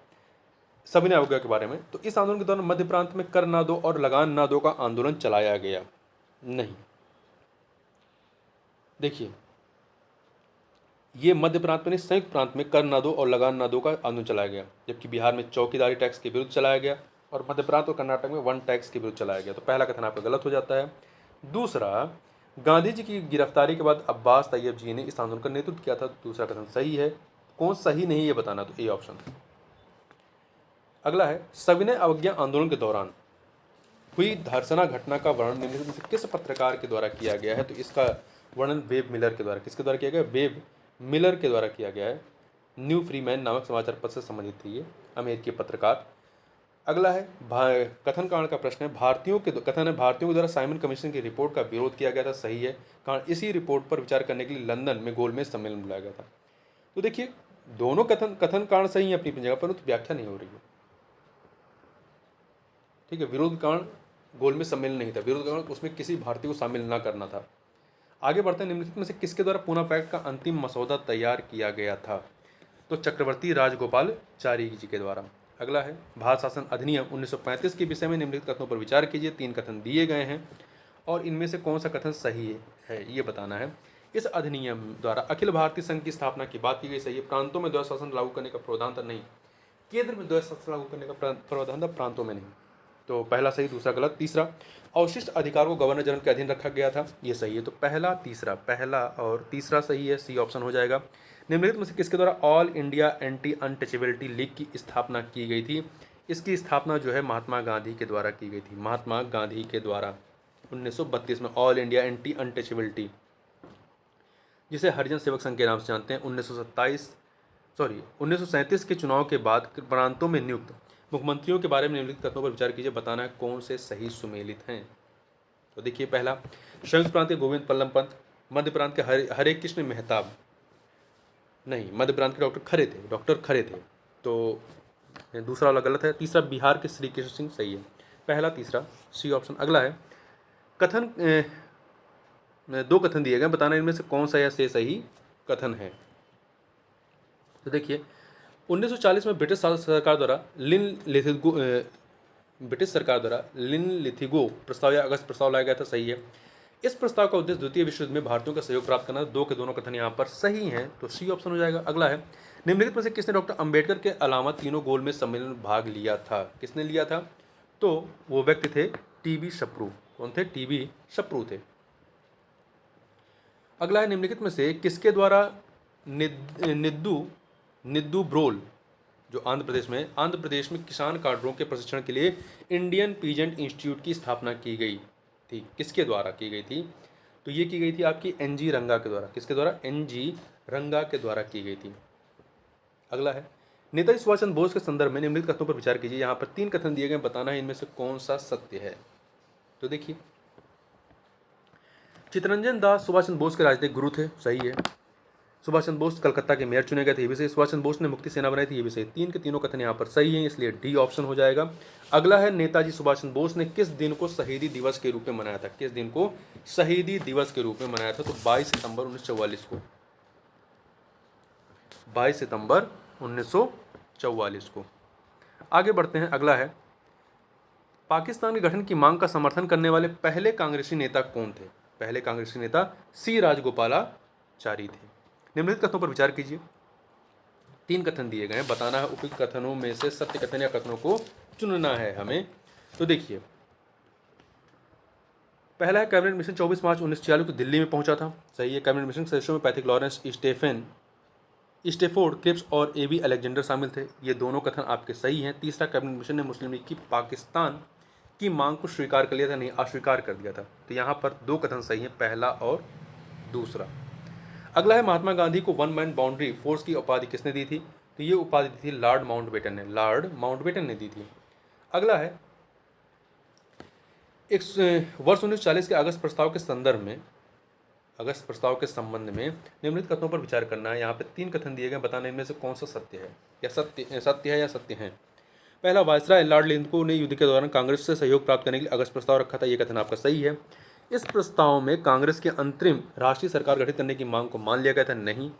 सविनय अवज्ञा के बारे में, तो इस आंदोलन के दौरान मध्य प्रांत में कर ना दो और लगान ना दो का आंदोलन चलाया गया। नहीं, देखिए ये मध्य प्रांत में नहीं, संयुक्त प्रांत में कर ना दो और लगान ना दो का आंदोलन चलाया गया, जबकि बिहार में चौकीदारी टैक्स के विरुद्ध चलाया गया और मध्य प्रांत और कर्नाटक में वन टैक्स के विरुद्ध चलाया गया। तो पहला कथन आपका गलत हो जाता है। दूसरा, गांधी जी की गिरफ्तारी के बाद अब्बास तैयब जी ने इस आंदोलन का नेतृत्व किया था। दूसरा कथन सही है। कौन सही नहीं ये बताना, तो ए ऑप्शन। अगला है, सविनय अवज्ञा आंदोलन के दौरान हुई धर्षणा घटना का वर्णन निम्नलिखित में से किस पत्रकार के द्वारा किया गया है? तो इसका वर्णन वेब मिलर के द्वारा, किसके द्वारा किया गया? वेब मिलर के द्वारा किया गया है। न्यू फ्रीमैन नामक समाचार पत्र से संबंधित थी ये, अमेरिकी पत्रकार। अगला है, कथन कारण का प्रश्न है, कथन है भारतीयों के द्वारा साइमन कमीशन की रिपोर्ट का विरोध किया गया था। सही है। कारण इसी रिपोर्ट पर विचार करने के लिए लंदन में गोलमेज सम्मेलन बुलाया गया था। तो देखिए, दोनों कथन कारण सही है अपनी अपनी जगह पर, तो व्याख्या नहीं हो रही है। ठीक है, विरोध कारण गोलमेज सम्मेलन नहीं था, विरोध कारण उसमें किसी भारतीय को शामिल ना करना था। आगे बढ़ते हैं, निम्नलिखित में से किसके द्वारा पूना पैक्ट का अंतिम मसौदा तैयार किया गया था? तो चक्रवर्ती राजगोपालचारी जी के द्वारा। अगला है, भारत शासन अधिनियम 1935 के विषय में निम्नलिखित कथनों पर विचार कीजिए। 3 कथन दिए गए हैं और इनमें से कौन सा कथन सही है ये बताना है। इस अधिनियम द्वारा अखिल भारतीय संघ की स्थापना की बात की गई। सही है। प्रांतों में द्वैध शासन लागू करने का प्रावधान था, नहीं। केंद्र में द्वैध शासन लागू करने का प्रावधान था, प्रांतों में नहीं। तो पहला सही, दूसरा गलत। तीसरा, अवशिष्ट अधिकार को गवर्नर जनरल के अधीन रखा गया था। ये सही है। तो पहला और तीसरा सही है, सी ऑप्शन हो जाएगा। निम्नलिखित में से किसके द्वारा all India anti untouchability league की स्थापना की गई थी? इसकी स्थापना जो है महात्मा गांधी के द्वारा की गई थी। महात्मा गांधी के द्वारा 1932 में ऑल इंडिया एंटी अनटचेबिलिटी, जिसे हरिजन सेवक संघ के नाम से जानते हैं, 1937 के चुनाव के बाद प्रांतों में नियुक्त मुख्यमंत्रियों के बारे में निम्नलिखित कथनों पर विचार कीजिए। बताना है कौन से सही सुमेलित हैं। तो देखिए, पहला, संयुक्त प्रांत के गोविंद पल्लम पंत, मध्य प्रांत के हरे कृष्ण मेहताब, नहीं, मध्य प्रांत के डॉक्टर खरे थे। तो दूसरा वाला गलत है। तीसरा, बिहार के श्री कृष्ण सिंह, सही है। पहला तीसरा, सी ऑप्शन। अगला है, कथन 2 कथन दिए गए, बताना इनमें से कौन सा या से सही कथन है। तो देखिए, 1940 में ब्रिटिश सरकार द्वारा लिन लिथिगो प्रस्ताव या अगस्त प्रस्ताव लाया गया था। सही है। इस प्रस्ताव का उद्देश्य द्वितीय विश्व युद्ध में भारतीयों का सहयोग प्राप्त करना। 2 के दोनों कथन यहाँ पर सही हैं, तो सी ऑप्शन हो जाएगा। अगला है, निम्नलिखित में से किसने डॉक्टर अंबेडकर के अलावा तीनों गोलमेज सम्मेलन में भाग लिया था? किसने लिया था? तो वो व्यक्ति थे टीबी शप्रू। कौन थे? टीबी शप्रू थे। अगला है, निम्नलिखित में से किसके द्वारा निद्दू ब्रोल, जो आंध्र प्रदेश में किसान काडरों के प्रशिक्षण के लिए इंडियन पीजेंट इंस्टीट्यूट की स्थापना की गई थी, किसके द्वारा की गई थी? तो ये की गई थी आपकी एनजी रंगा के द्वारा। किसके द्वारा? एनजी रंगा के द्वारा की गई थी। अगला है, नेताजी सुभाष चंद्र बोस के संदर्भ में निम्नलिखित कथनों पर विचार कीजिए। यहाँ पर 3 कथन दिए गए, बताना है इनमें से कौन सा सत्य है। तो देखिए, चित्तरंजन दास सुभाष चंद्र बोस के राजनीतिक गुरु थे। सही है। सुभाष चंद्र बोस कलकत्ता के मेयर चुने गए थे, ये भी सही। सुभाष चंद्र बोस ने मुक्ति सेना बनाई थी, ये भी सही। 3 के तीनों कथन यहाँ पर सही हैं, इसलिए डी ऑप्शन हो जाएगा। अगला है, नेताजी सुभाष चंद्र बोस ने किस दिन को शहीदी दिवस के रूप में मनाया था? किस दिन को शहीदी दिवस के रूप में मनाया था? तो 22 सितंबर 1944 को। 22 सितंबर 1944 को। आगे बढ़ते हैं। अगला है, पाकिस्तान के गठन की मांग का समर्थन करने वाले पहले कांग्रेसी नेता कौन थे? पहले कांग्रेसी नेता सी राजगोपालाचारी थे। निम्नलिखित कथनों पर विचार कीजिए। 3 कथन दिए गए हैं, बताना है उपयुक्त कथनों में से सत्य कथन या कथनों को चुनना है हमें। तो देखिए, पहला है, कैबिनेट मिशन 24 मार्च 1946 को दिल्ली में पहुंचा था। सही है। कैबिनेट मिशन सदस्यों में पैथिक लॉरेंस, स्टेफोर्ड क्रिप्स और एबी अलेक्जेंडर शामिल थे। ये दोनों कथन आपके सही हैं। तीसरा, कैबिनेट मिशन ने मुस्लिम लीग की पाकिस्तान की मांग को स्वीकार कर लिया था, नहीं, अस्वीकार कर दिया था। तो यहाँ पर 2 कथन सही हैं, पहला और दूसरा। अगला है, महात्मा गांधी को 1 मैन बाउंड्री फोर्स की उपाधि किसने दी थी? तो ये उपाधि दी थी लॉर्ड माउंटबेटन ने दी थी। अगला है, वर्ष 1940 के अगस्त प्रस्ताव के संबंध में निम्नलिखित कथनों पर विचार करना है। यहाँ पे 3 कथन दिए गए, बताना इनमें से कौन सा सत्य है या सत्य है। पहला, वायसराय लॉर्ड लिंको ने युद्ध के दौरान कांग्रेस से सहयोग प्राप्त करने के लिए अगस्त प्रस्ताव रखा था। ये कथन आपका सही है। इस प्रस्ताव में कांग्रेस की अंतरिम राष्ट्रीय सरकार गठित करने की मांग को मान लिया गया था, नहीं।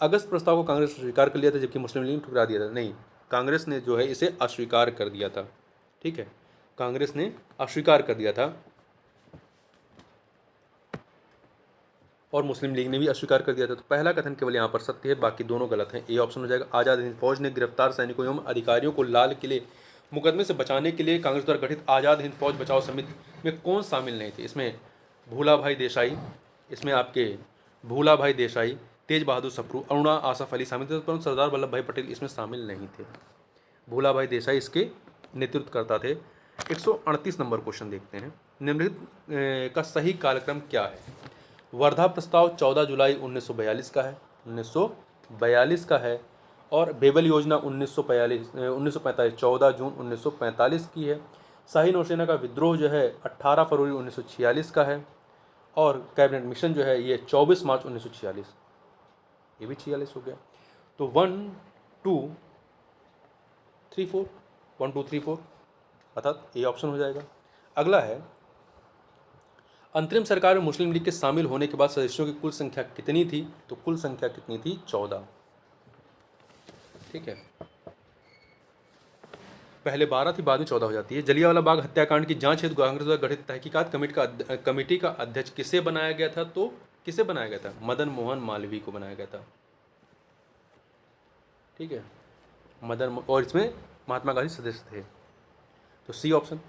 अगस्त प्रस्ताव को कांग्रेस ने स्वीकार कर लिया था, जबकि मुस्लिम लीग ने ठुकरा दिया था, नहीं। कांग्रेस ने जो है इसे अस्वीकार कर दिया था। ठीक है, कांग्रेस ने अस्वीकार कर दिया था। और मुस्लिम लीग ने भी अस्वीकार कर दिया था। तो पहला कथन केवल यहाँ पर सत्य है, बाकी दोनों गलत हैं। ए ऑप्शन हो जाएगा। आज़ाद हिंद फौज ने गिरफ्तार सैनिकों एवं अधिकारियों को लाल किले मुकदमे से बचाने के लिए कांग्रेस द्वारा गठित आज़ाद हिंद फौज बचाओ समिति में कौन शामिल नहीं थे? इसमें भूलाभाई देसाई, इसमें आपके भूलाभाई देसाई, तेज बहादुर सप्रू, अरुणा आसफ अली शामिल थे, परंतु सरदार वल्लभ भाई पटेल इसमें शामिल नहीं थे। भूलाभाई देसाई इसके नेतृत्व करता थे। 138 नंबर क्वेश्चन देखते हैं। निम्नलिखित का सही कालक्रम क्या है? वर्धा प्रस्ताव 14 जुलाई 1942 का है, 1942 का है। और बेबल योजना 1945 14 जून 1945 की है। शाही नौसेना का विद्रोह जो है 18 फरवरी 1946 का है। और कैबिनेट मिशन जो है ये 24 मार्च 1946, ये भी 46 हो गया। तो 1 2 3 4 1 2 3 4 अर्थात ए ऑप्शन हो जाएगा। अगला है, अंतरिम सरकार में मुस्लिम लीग के शामिल होने के बाद सदस्यों की कुल संख्या कितनी थी? तो कुल संख्या कितनी थी? 14। ठीक है, पहले 12 थी, बाद में 14 हो जाती है। जलियांवाला बाग हत्याकांड की जांच हेतु कांग्रेस द्वारा गठित तहकीकात कमेटी का अध्यक्ष किसे बनाया गया था? तो किसे बनाया गया था? मदन मोहन मालवीय को बनाया गया था। ठीक है, और इसमें महात्मा गांधी सदस्य थे। तो सी ऑप्शन।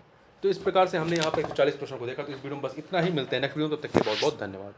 तो इस प्रकार से हमने यहाँ पर 140 प्रश्नों को देखा। तो इस वीडियो में बस इतना ही। मिलते हैं नेक्स्ट वीडियो में, तब तक के बहुत बहुत धन्यवाद।